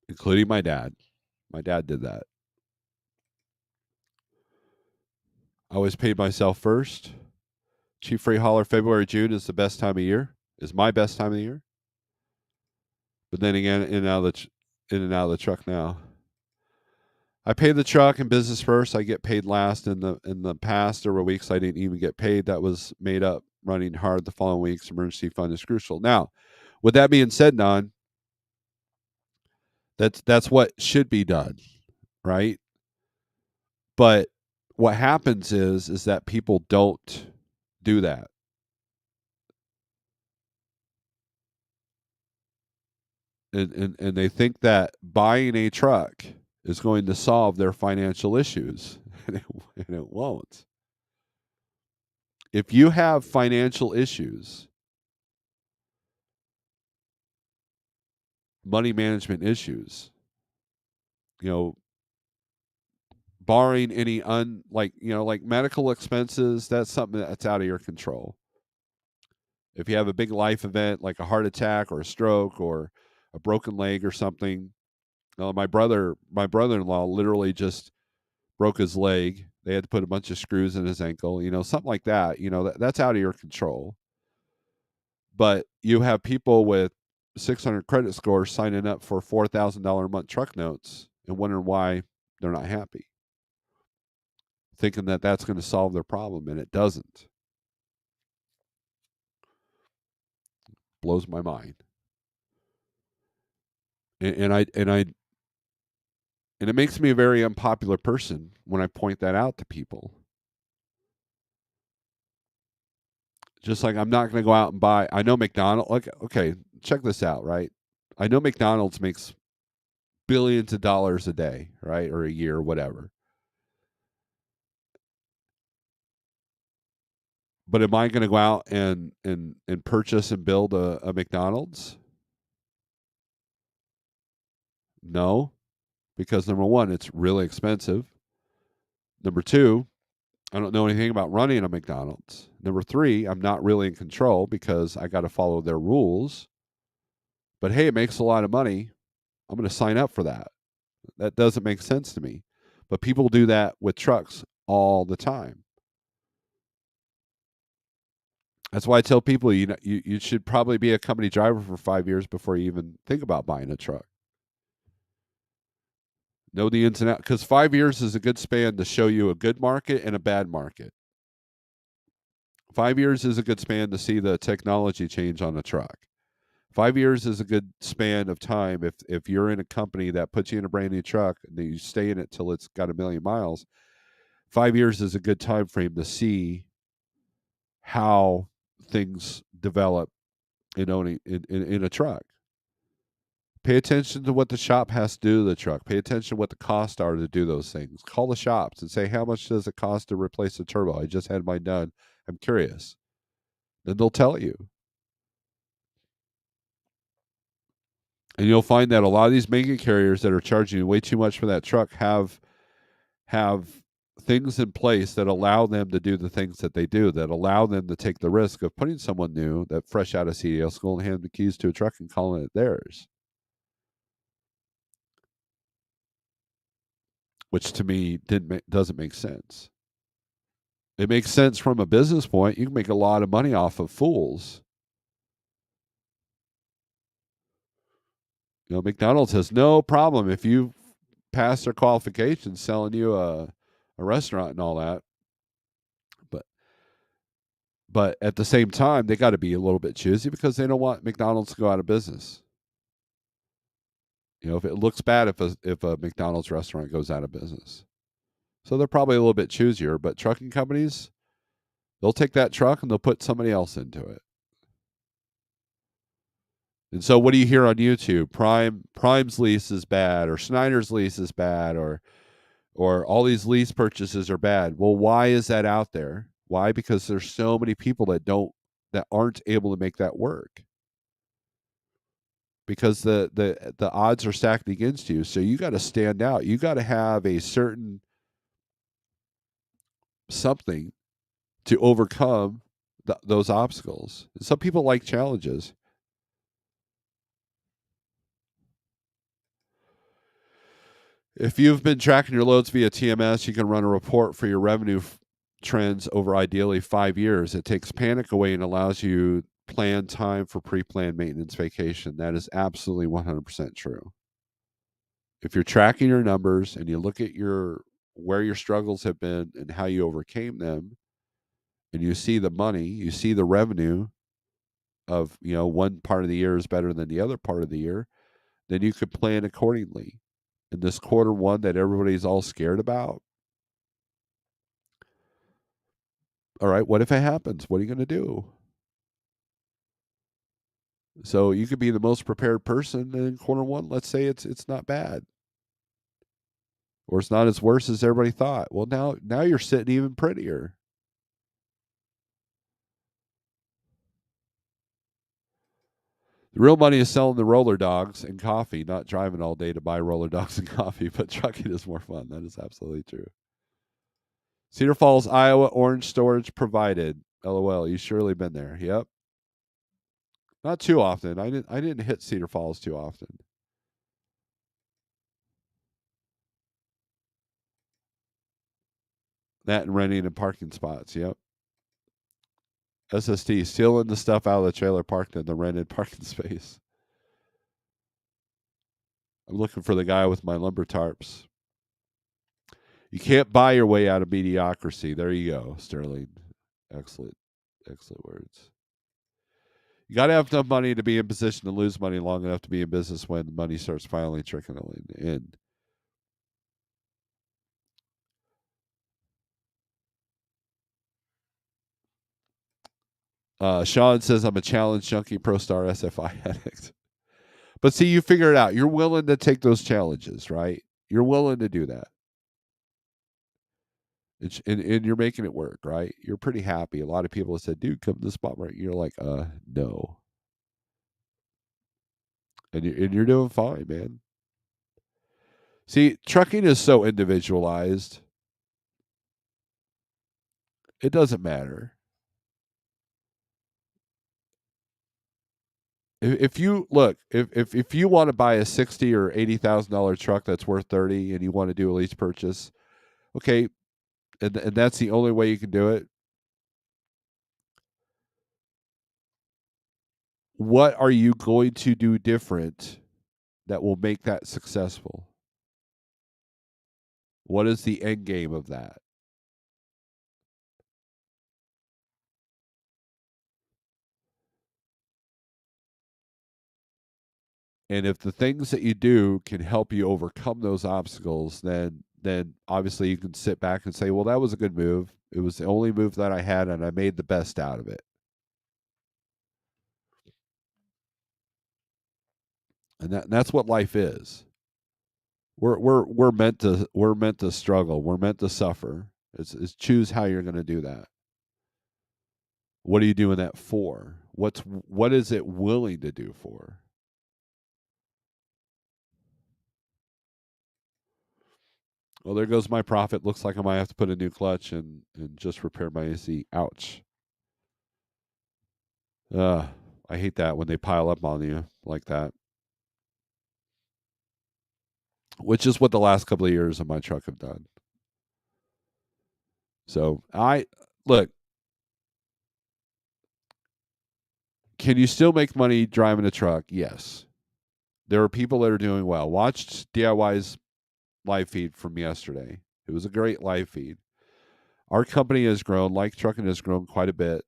including my dad. My dad did that. I always paid myself first. Chief freight hauler February, June is the best time of year. Is my best time of the year. But then again, in and out of the truck now. I pay the truck and business first. I get paid last. In the past, there were weeks I didn't even get paid. That was made up. Running hard the following weeks. Emergency fund is crucial. Now, with that being said, Don, that's what should be done, right? But what happens is that people don't do that. And they think that buying a truck is going to solve their financial issues, and it won't. If you have financial issues, money management issues, you know, barring any like medical expenses, that's something that's out of your control. If you have a big life event like a heart attack or a stroke or a broken leg or something, my brother-in-law literally just broke his leg. They had to put a bunch of screws in his ankle, something like that. That's out of your control. But you have people with 600 credit scores signing up for $4,000 a month truck notes and wondering why they're not happy, thinking that that's going to solve their problem, and it doesn't. Blows my mind. And it makes me a very unpopular person when I point that out to people. Just like I'm not going to go out and buy. I know McDonald's. Like, okay, check this out, right? I know McDonald's makes billions of dollars a day, right, or a year, whatever. But am I going to go out and purchase and build a McDonald's? No, because number one, it's really expensive. Number two, I don't know anything about running a McDonald's. Number three, I'm not really in control because I got to follow their rules. But hey, it makes a lot of money. I'm going to sign up for that. That doesn't make sense to me. But people do that with trucks all the time. That's why I tell people you should probably be a company driver for 5 years before you even think about buying a truck. Know the ins and outs, because 5 years is a good span to show you a good market and a bad market. 5 years is a good span to see the technology change on a truck. 5 years is a good span of time if you're in a company that puts you in a brand new truck and you stay in it till it's got 1,000,000 miles. 5 years is a good time frame to see how things develop in owning in a truck. Pay attention to what the shop has to do to the truck. Pay attention to what the costs are to do those things. Call the shops and say, how much does it cost to replace the turbo? I just had mine done. I'm curious. Then they'll tell you. And you'll find that a lot of these mega carriers that are charging you way too much for that truck have things in place that allow them to do the things that they do, that allow them to take the risk of putting someone new that fresh out of CDL school and hand the keys to a truck and calling it theirs. Which to me doesn't make sense. It makes sense from a business point. You can make a lot of money off of fools. McDonald's has no problem if you pass their qualifications selling you a restaurant and all that. But but at the same time, they got to be a little bit choosy because they don't want McDonald's to go out of business. If it looks bad if a McDonald's restaurant goes out of business. So they're probably a little bit choosier, but trucking companies, they'll take that truck and they'll put somebody else into it. And so what do you hear on YouTube? Prime's lease is bad, or Schneider's lease is bad, or all these lease purchases are bad. Well, why is that out there? Why? Because there's so many people that aren't able to make that work. Because the odds are stacked against you. So you got to stand out. You got to have a certain something to overcome those obstacles. Some people like challenges. If you've been tracking your loads via TMS, you can run a report for your revenue trends over ideally 5 years. It takes panic away and allows you planned time for pre-planned maintenance vacation. That is absolutely 100% true. If you're tracking your numbers and you look at where your struggles have been and how you overcame them, and you see the money, you see the revenue of, one part of the year is better than the other part of the year, then you could plan accordingly. In this quarter one that everybody's all scared about, All right, what if it happens? What are you going to do? So you could be the most prepared person in corner one. Let's say it's not bad, or it's not as worse as everybody thought. Well, now you're sitting even prettier. The real money is selling the roller dogs and coffee, not driving all day to buy roller dogs and coffee. But trucking is more fun. That is absolutely true. Cedar Falls, Iowa, orange storage provided. LOL. You surely been there. Yep. Not too often. I didn't hit Cedar Falls too often. That and renting and parking spots. Yep. SST stealing the stuff out of the trailer parked in the rented parking space. I'm looking for the guy with my lumber tarps. You can't buy your way out of mediocrity. There you go, Sterling. Excellent, excellent words. You got to have enough money to be in position to lose money long enough to be in business when money starts finally trickling in. Sean says, I'm a challenge junkie, pro star SFI addict. But see, you figure it out. You're willing to take those challenges, right? You're willing to do that. And you're making it work, right? You're pretty happy. A lot of people have said, dude, come to the spot, right? You're like, no. And you're doing fine, man. See, trucking is so individualized. It doesn't matter. If you look, if you want to buy a $60,000 or $80,000 truck that's worth 30, and you want to do a lease purchase, okay, and that's the only way you can do it. What are you going to do different that will make that successful? What is the end game of that? And if the things that you do can help you overcome those obstacles, then obviously you can sit back and say, well, that was a good move. It was the only move that I had, and I made the best out of it. And that's what life is. We're meant to struggle. We're meant to suffer. It's choose how you're going to do that. What are you doing that for? What is it willing to do for? Well, there goes my profit. Looks like I might have to put a new clutch and just repair my AC. Ouch. Uh, I hate that when they pile up on you like that. Which is what the last couple of years of my truck have done. So I look. Can you still make money driving a truck? Yes. There are people that are doing well. Watched DIY's live feed from yesterday. It was a great live feed. Our company has grown, like trucking has grown quite a bit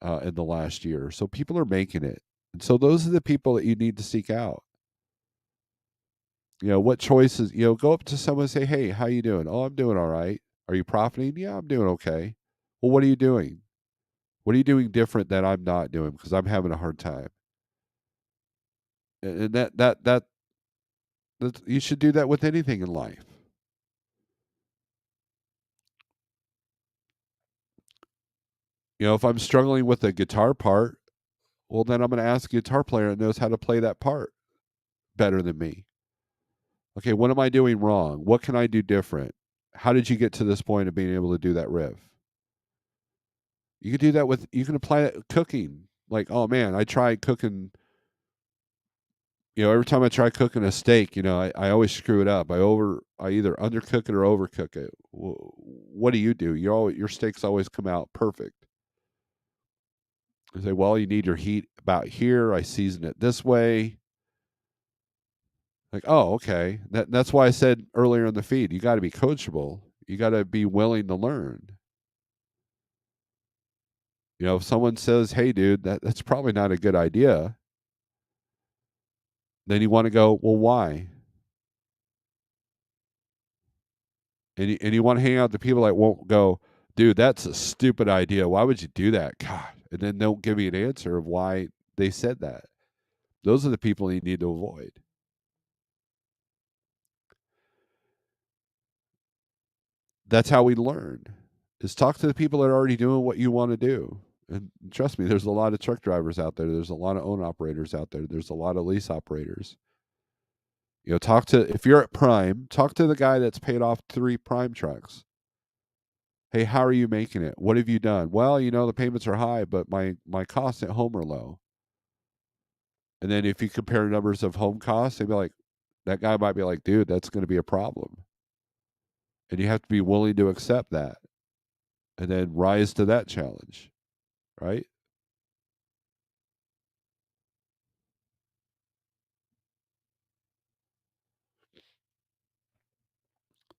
in the last year. So people are making it. And so those are the people that you need to seek out. What choices, go up to someone and say, hey, how you doing? Oh, I'm doing all right. Are you profiting? Yeah, I'm doing okay. Well, what are you doing? What are you doing different that I'm not doing? Because I'm having a hard time. And that you should do that with anything in life. If I'm struggling with a guitar part, well, then I'm going to ask a guitar player that knows how to play that part better than me. Okay, what am I doing wrong? What can I do different? How did you get to this point of being able to do that riff? You can do that you can apply that cooking. Like, oh man, I tried cooking. Every time I try cooking a steak, I always screw it up. I either undercook it or overcook it. What do? Your steaks always come out perfect. I say, well, you need your heat about here. I season it this way. Like, oh, okay. That's why I said earlier in the feed, you got to be coachable. You got to be willing to learn. If someone says, "Hey, dude, that's probably not a good idea," then you want to go, "Well, why?" And you want to hang out with the people that won't go, dude, that's a stupid idea. Why would you do that? God. And then don't give me an answer of why they said that. Those are the people you need to avoid. That's how we learn. Is talk to the people that are already doing what you want to do. And trust me, there's a lot of truck drivers out there. There's a lot of own operators out there. There's a lot of lease operators. Talk to, if you're at Prime, talk to the guy that's paid off 3 Prime trucks. Hey, how are you making it? What have you done? Well, the payments are high, but my costs at home are low. And then if you compare numbers of home costs, they'd be like, that guy might be like, dude, that's going to be a problem. And you have to be willing to accept that and then rise to that challenge, right?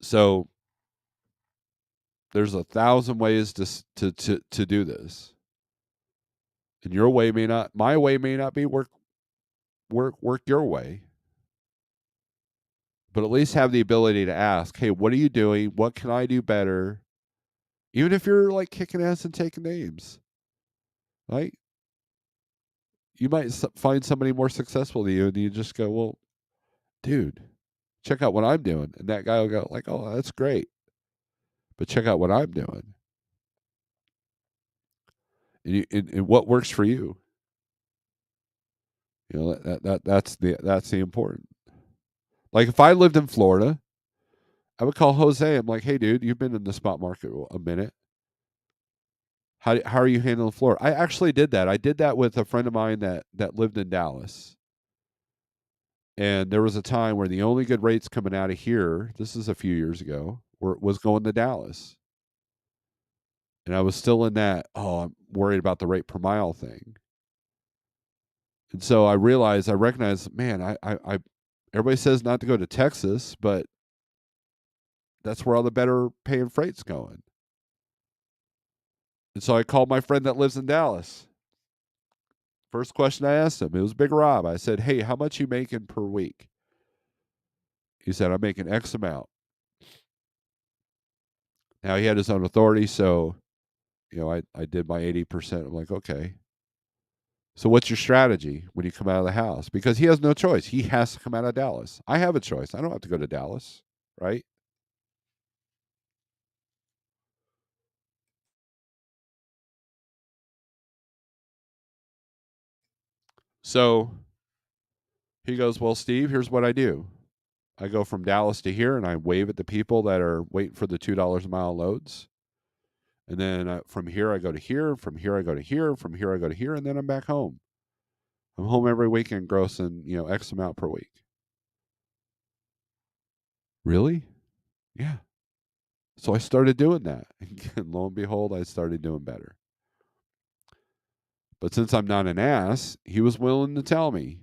So there's 1,000 ways to do this. And your way may not, my way may not be work your way, but at least have the ability to ask, hey, what are you doing? What can I do better? Even if you're like kicking ass and taking names, right? You might find somebody more successful than you, and you just go, well, dude, check out what I'm doing. And that guy will go, like, oh, that's great. But check out what I'm doing. And what works for you. That's the important. Like if I lived in Florida, I would call Jose. I'm like, hey, dude, you've been in the spot market a minute. How are you handling Florida? I actually did that. I did that with a friend of mine that lived in Dallas. And there was a time where the only good rates coming out of here, this is a few years ago, was going to Dallas. And I was still in that, oh, I'm worried about the rate per mile thing. And so I recognized, man, everybody says not to go to Texas, but that's where all the better paying freight's going. And so I called my friend that lives in Dallas. First question I asked him, it was Big Rob. I said, hey, how much you making per week? He said, I'm making X amount. Now he had his own authority, so I did my 80%. I'm like, okay. So what's your strategy when you come out of the house? Because he has no choice. He has to come out of Dallas. I have a choice. I don't have to go to Dallas, right? So he goes, well, Steve, here's what I do. I go from Dallas to here and I wave at the people that are waiting for the $2 a mile loads. And then from here, I go to here. From here, I go to here. From here, I go to here. And then I'm back home. I'm home every weekend grossing, X amount per week. Really? Yeah. So I started doing that. And lo and behold, I started doing better. But since I'm not an ass, he was willing to tell me.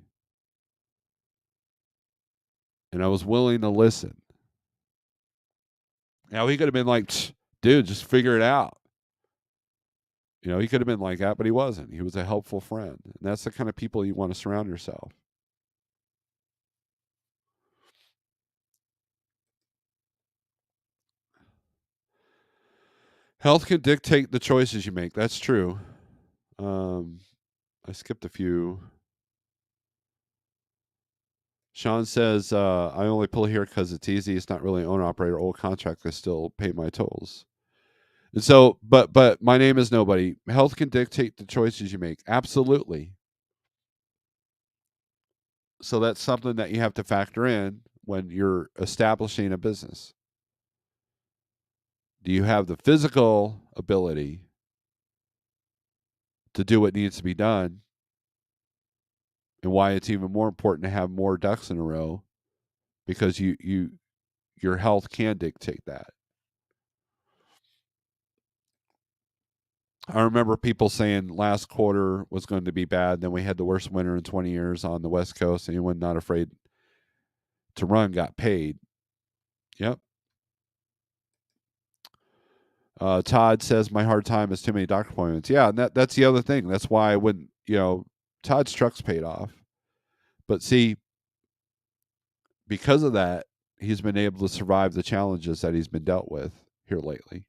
And I was willing to listen. Now he could have been like, dude, just figure it out. He could have been like that, but he wasn't. He was a helpful friend. And that's the kind of people you want to surround yourself. Health can dictate the choices you make. That's true. I skipped a few. Sean says, I only pull here because it's easy. It's not really owner operator, old contract. I still pay my tolls. And so, but my name is nobody. Health can dictate the choices you make. Absolutely. So that's something that you have to factor in when you're establishing a business. Do you have the physical ability to do what needs to be done? And why it's even more important to have more ducks in a row because your health can dictate that. I remember people saying last quarter was going to be bad. Then we had the worst winter in 20 years on the West Coast. Anyone not afraid to run got paid. Yep. Todd says my hard time is too many doctor appointments. Yeah, and that's the other thing. That's why I wouldn't. Todd's truck's paid off, but see, because of that, he's been able to survive the challenges that he's been dealt with here lately.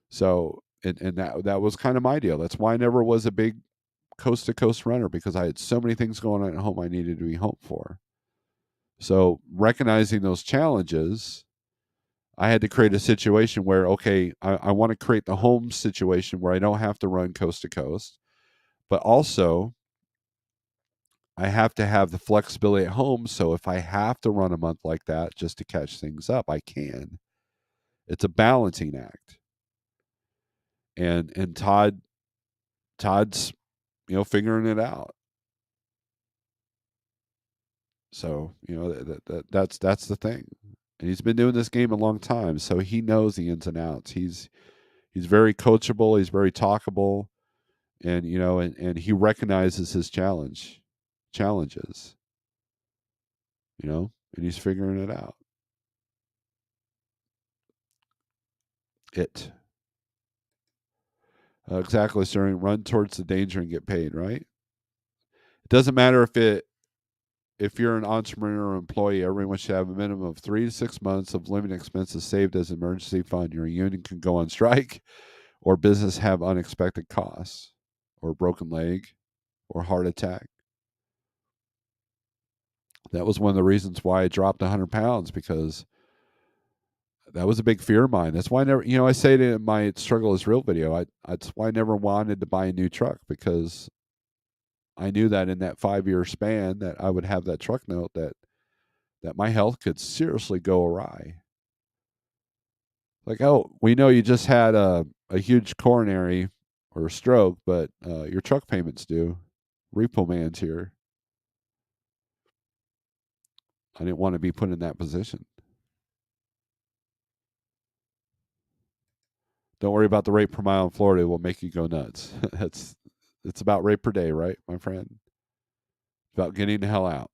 So, and that was kind of my deal. That's why I never was a big coast to coast runner, because I had so many things going on at home I needed to be home for. So, recognizing those challenges, I had to create a situation where, okay, I want to create the home situation where I don't have to run coast to coast, but also I have to have the flexibility at home. So if I have to run a month like that just to catch things up, I can. It's a balancing act. And Todd's figuring it out. So that's the thing. And he's been doing this game a long time, so he knows the ins and outs. He's very coachable. He's very talkable, and and he recognizes his challenges. And he's figuring it out. It exactly, sir. Run towards the danger and get paid. Right. It doesn't matter if you're an entrepreneur or employee. Everyone should have a minimum of 3 to 6 months of living expenses saved as an emergency fund. Your union can go on strike, or business have unexpected costs, or broken leg, or heart attack. That was one of the reasons why I dropped 100 pounds, because that was a big fear of mine. That's why I never, I say it in my struggle is real video. That's why I never wanted to buy a new truck, because I knew that in that 5 year span that I would have that truck note, that my health could seriously go awry. Like, oh, we know you just had a huge coronary or a stroke, but your truck payments due. Repo man's here. I didn't want to be put in that position. Don't worry about the rate per mile in Florida. It will make you go nuts. It's about rate per day, right, my friend? It's about getting the hell out.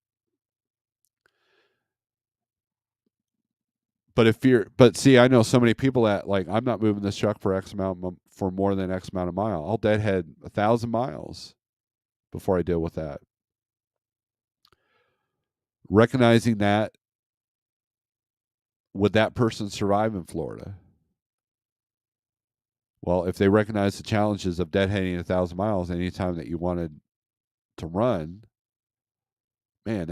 But see, I know so many people that, like, I'm not moving this truck for X amount for more than X amount of mile. I'll deadhead 1,000 miles before I deal with that. Recognizing that, would that person survive in Florida? Well, if they recognize the challenges of deadheading 1,000 miles anytime that you wanted to run, man,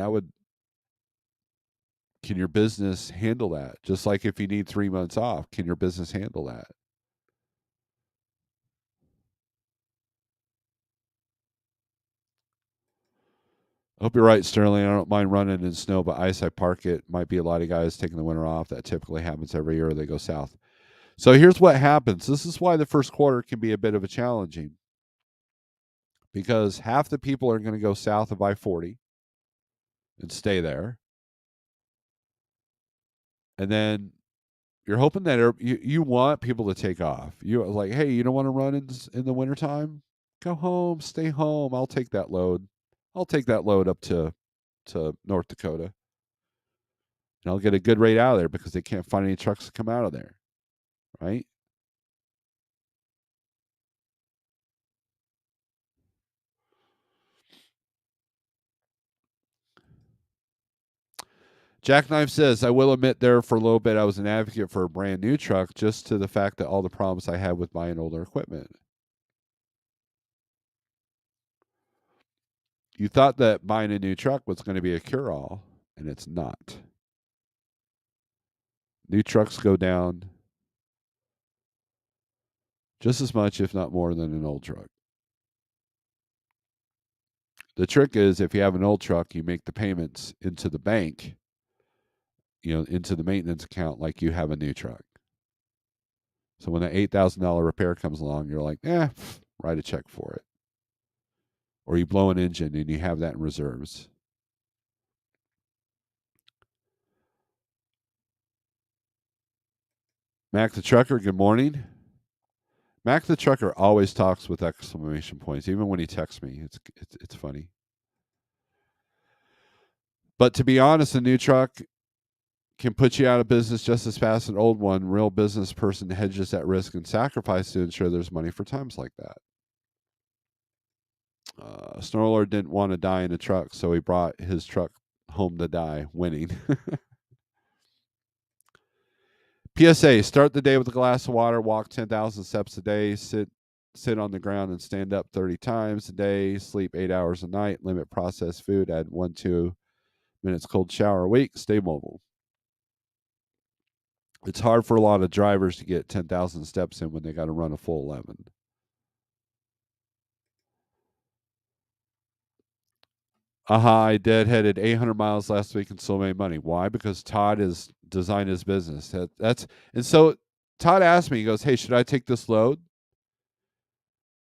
can your business handle that? Just like if you need 3 months off, can your business handle that? I hope you're right, Sterling. I don't mind running in snow, but ice, I park it. Might be a lot of guys taking the winter off. That typically happens every year. They go south. So here's what happens. This is why the first quarter can be a bit of a challenging, because half the people are going to go south of I-40 and stay there. And then you're hoping that you want people to take off. You're like, hey, you don't want to run in the wintertime? Go home, stay home. I'll take that load. I'll take that load up to North Dakota. And I'll get a good rate out of there because they can't find any trucks to come out of there. Right? Jackknife says, I will admit there for a little bit I was an advocate for a brand new truck, just to the fact that all the problems I had with buying older equipment. You thought that buying a new truck was going to be a cure all, and it's not. New trucks go down just as much, if not more, than an old truck. The trick is, if you have an old truck, you make the payments into the bank, into the maintenance account like you have a new truck. So when that $8,000 repair comes along, you're like, write a check for it. Or you blow an engine and you have that in reserves. Mac the Trucker, good morning. Mac the Trucker always talks with exclamation points, even when he texts me. It's funny. But to be honest, a new truck can put you out of business just as fast as an old one. Real business person hedges that risk and sacrifice to ensure there's money for times like that. Snorelord didn't want to die in a truck, so he brought his truck home to die, winning. PSA: start the day with a glass of water. Walk 10,000 steps a day. Sit on the ground and stand up 30 times a day. Sleep 8 hours a night. Limit processed food. Add 1-2 minutes cold shower a week. Stay mobile. It's hard for a lot of drivers to get 10,000 steps in when they got to run a full 11. I deadheaded 800 miles last week and still made money. Why? Because Todd has designed his business. And so Todd asked me, he goes, "Hey, should I take this load?"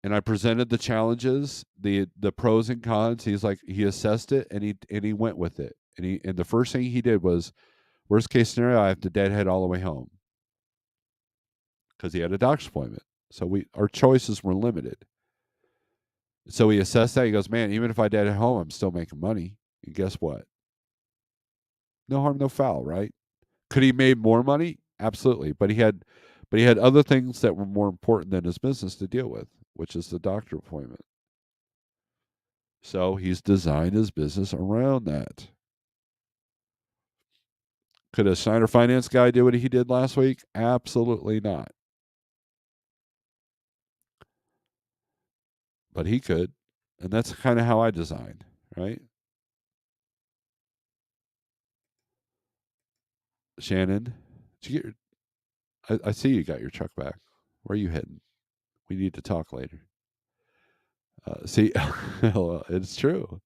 And I presented the challenges, the pros and cons. He's like, he assessed it and he went with it. And the first thing he did was, worst case scenario, I have to deadhead all the way home because he had a doctor's appointment. So our choices were limited. So he assessed that. He goes, "Man, even if I dead at home, I'm still making money." And guess what? No harm, no foul, right? Could he made more money? Absolutely. But he had other things that were more important than his business to deal with, which is the doctor appointment. So he's designed his business around that. Could a Snyder Finance guy do what he did last week? Absolutely not. But he could. And that's kind of how I designed, right? Shannon, did you get I see you got your truck back. Where are you heading? We need to talk later. See, well, it's true.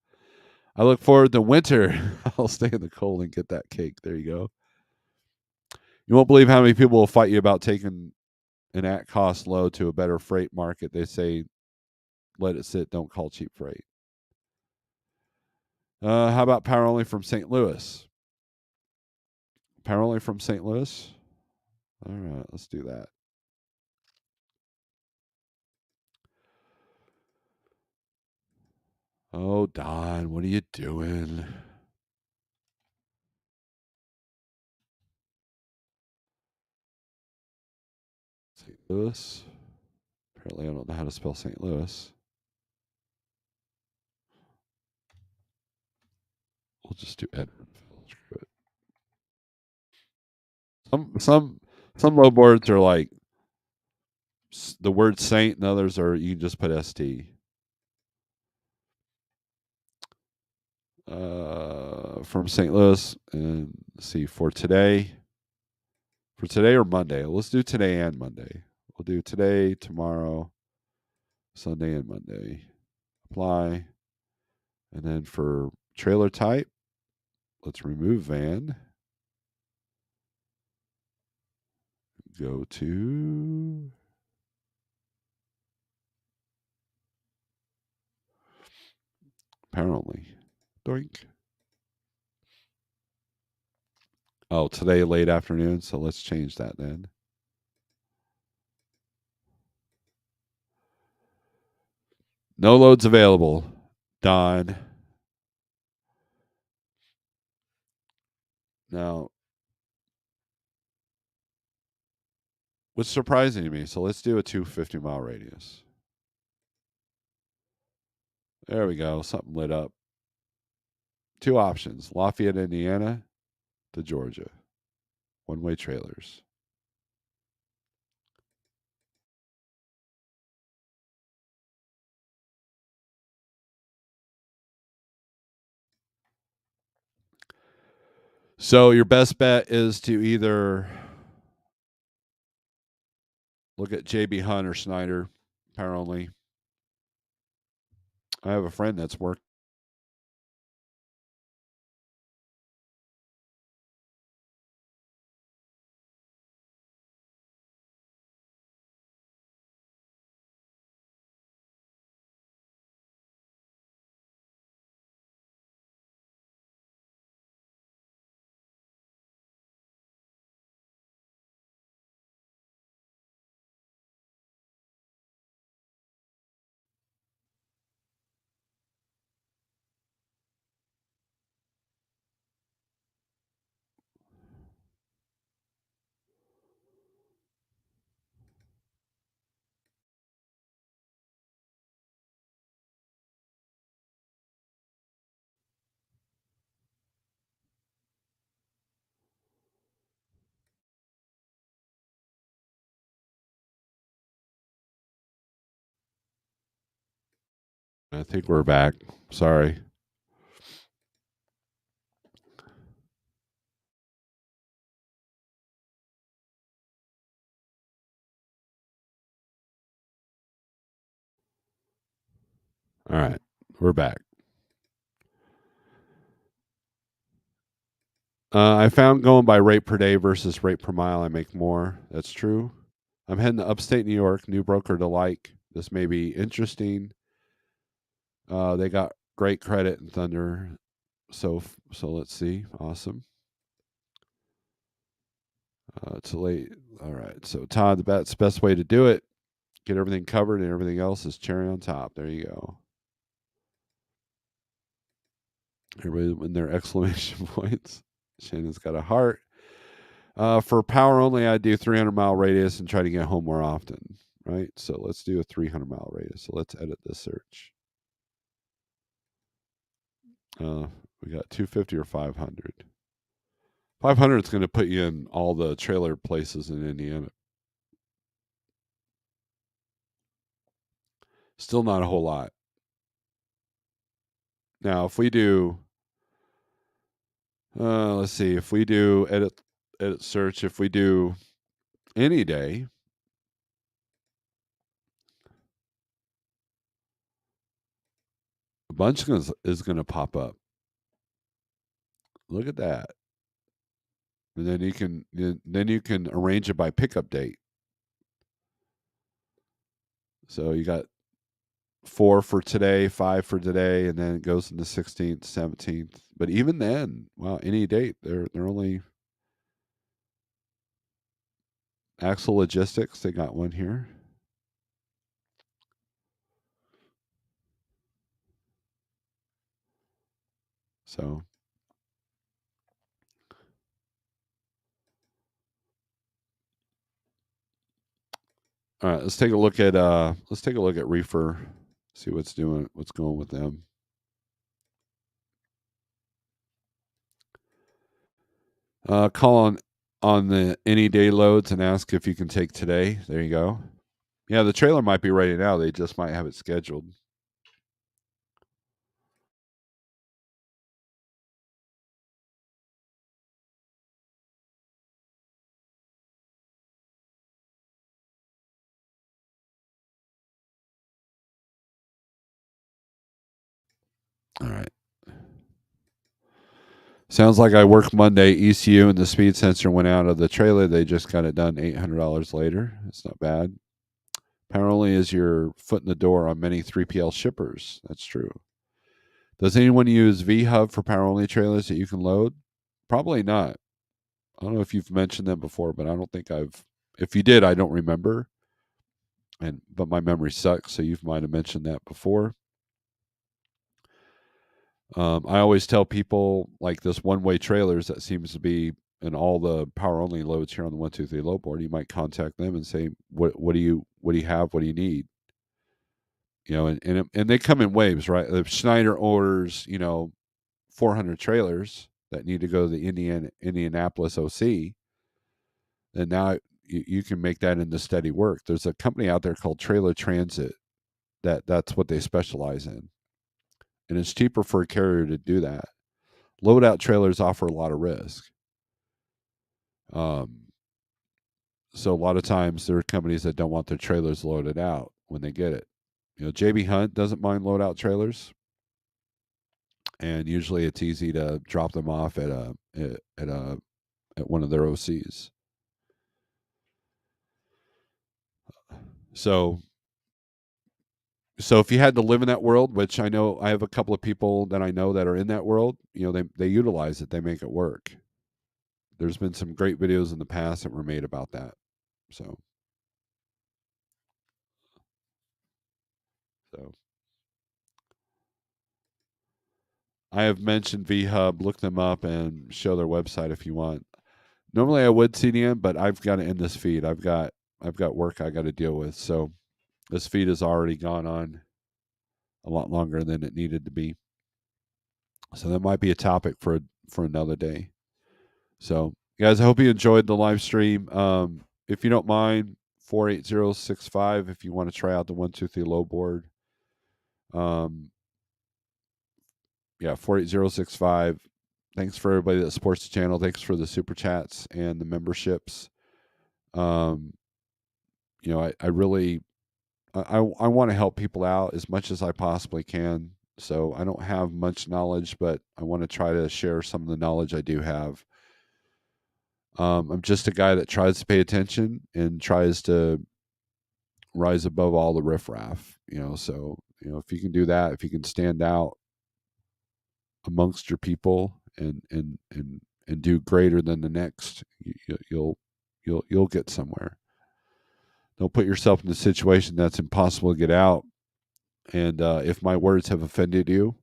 I look forward to winter. I'll stay in the cold and get that cake. There you go. You won't believe how many people will fight you about taking an at cost load to a better freight market. They say, let it sit, don't call cheap freight. How about power only from St. Louis? Power only from St. Louis? All right, let's do that. Oh, Don, what are you doing? St. Louis? Apparently, I don't know how to spell St. Louis. We'll just do edit. Some low boards are like the word saint, and others are you can just put st. From St. Louis, and see for today or Monday. Let's do today and Monday. We'll do today, tomorrow, Sunday, and Monday. Apply, and then for trailer type, let's remove van. Go to apparently. Doink. Oh, today late afternoon, so let's change that then. No loads available. Don. Now, what's surprising to me, so let's do a 250-mile radius. There we go. Something lit up. Two options: Lafayette, Indiana to Georgia. One-way trailers. So your best bet is to either look at JB Hunt or Snyder, power only. I have a friend that's worked. I think we're back. Sorry. All right. We're back. I found going by rate per day versus rate per mile, I make more. That's true. I'm heading to upstate New York, new broker to like. This may be interesting. They got great credit in Thunder. So let's see. Awesome. It's late. All right. So Todd, that's the best way to do it. Get everything covered and everything else is cherry on top. There you go. Everybody in their exclamation points. Shannon's got a heart. For power only, I do 300-mile radius and try to get home more often. Right. So let's do a 300-mile radius. So let's edit this search. We got 250 or 500. 500 is going to put you in all the trailer places in Indiana. Still not a whole lot. Now, if we do, let's see, if we do edit search, if we do any day, a bunch is going to pop up. Look at that, and then you can arrange it by pickup date. So you got 4 for today, 5 for today, and then it goes into 16th, 17th. But even then, wow, any date, they're only Axle Logistics. They got one here. So all right, let's take a look at Reefer, see what's going with them. Call on the any day loads and ask if you can take today. There you go. Yeah, the trailer might be ready now. They just might have it scheduled. All right. Sounds like I work Monday. ECU and the speed sensor went out of the trailer. They just got it done $800 later. It's not bad. Power only is your foot in the door on many 3PL shippers. That's true. Does anyone use VHub for power only trailers that you can load? Probably not. I don't know if you've mentioned them before, but I don't think I've. If you did, I don't remember. But my memory sucks, so you might have mentioned that before. I always tell people like this one-way trailers that seems to be in all the power only loads here on the 123 load board. You might contact them and say, what do you have? What do you need? You know, and they come in waves, right? If Schneider orders, 400 trailers that need to go to the Indianapolis OC, then now you can make that into steady work. There's a company out there called Trailer Transit that's what they specialize in, and it's cheaper for a carrier to do that. Loadout trailers offer a lot of risk. Um, so a lot of times there are companies that don't want their trailers loaded out when they get it. JB Hunt doesn't mind loadout trailers, and usually it's easy to drop them off at one of their OCs. So if you had to live in that world, which I know I have a couple of people that I know that are in that world, they utilize it, they make it work. There's been some great videos in the past that were made about that. So so I have mentioned VHub. Look them up and show their website if you want. Normally I would CDM, but I've got to end this feed. I've got work I got to deal with. So this feed has already gone on a lot longer than it needed to be. So that might be a topic for another day. So guys, I hope you enjoyed the live stream. If you don't mind, 48065 if you want to try out the 123 low board. Yeah, 48065. Thanks for everybody that supports the channel. Thanks for the super chats and the memberships. Um, I really I want to help people out as much as I possibly can. So I don't have much knowledge, but I want to try to share some of the knowledge I do have. I'm just a guy that tries to pay attention and tries to rise above all the riffraff. So if you can do that, if you can stand out amongst your people and do greater than the next, you'll get somewhere. Don't put yourself in a situation that's impossible to get out. And if my words have offended you,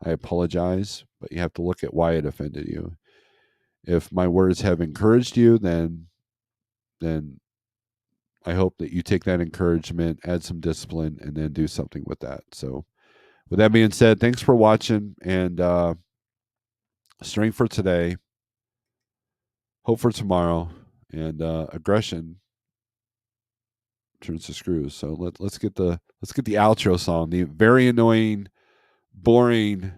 I apologize, but you have to look at why it offended you. If my words have encouraged you, then I hope that you take that encouragement, add some discipline, and then do something with that. So, with that being said, thanks for watching, and strength for today, hope for tomorrow, and aggression turns to screws. So let's get the outro song, the very annoying, boring,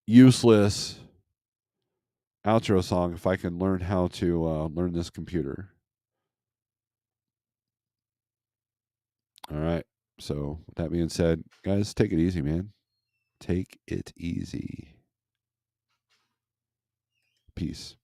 useless outro song. If I can learn how to learn this computer. All right. So with that being said, guys, take it easy, man. Take it easy. Peace.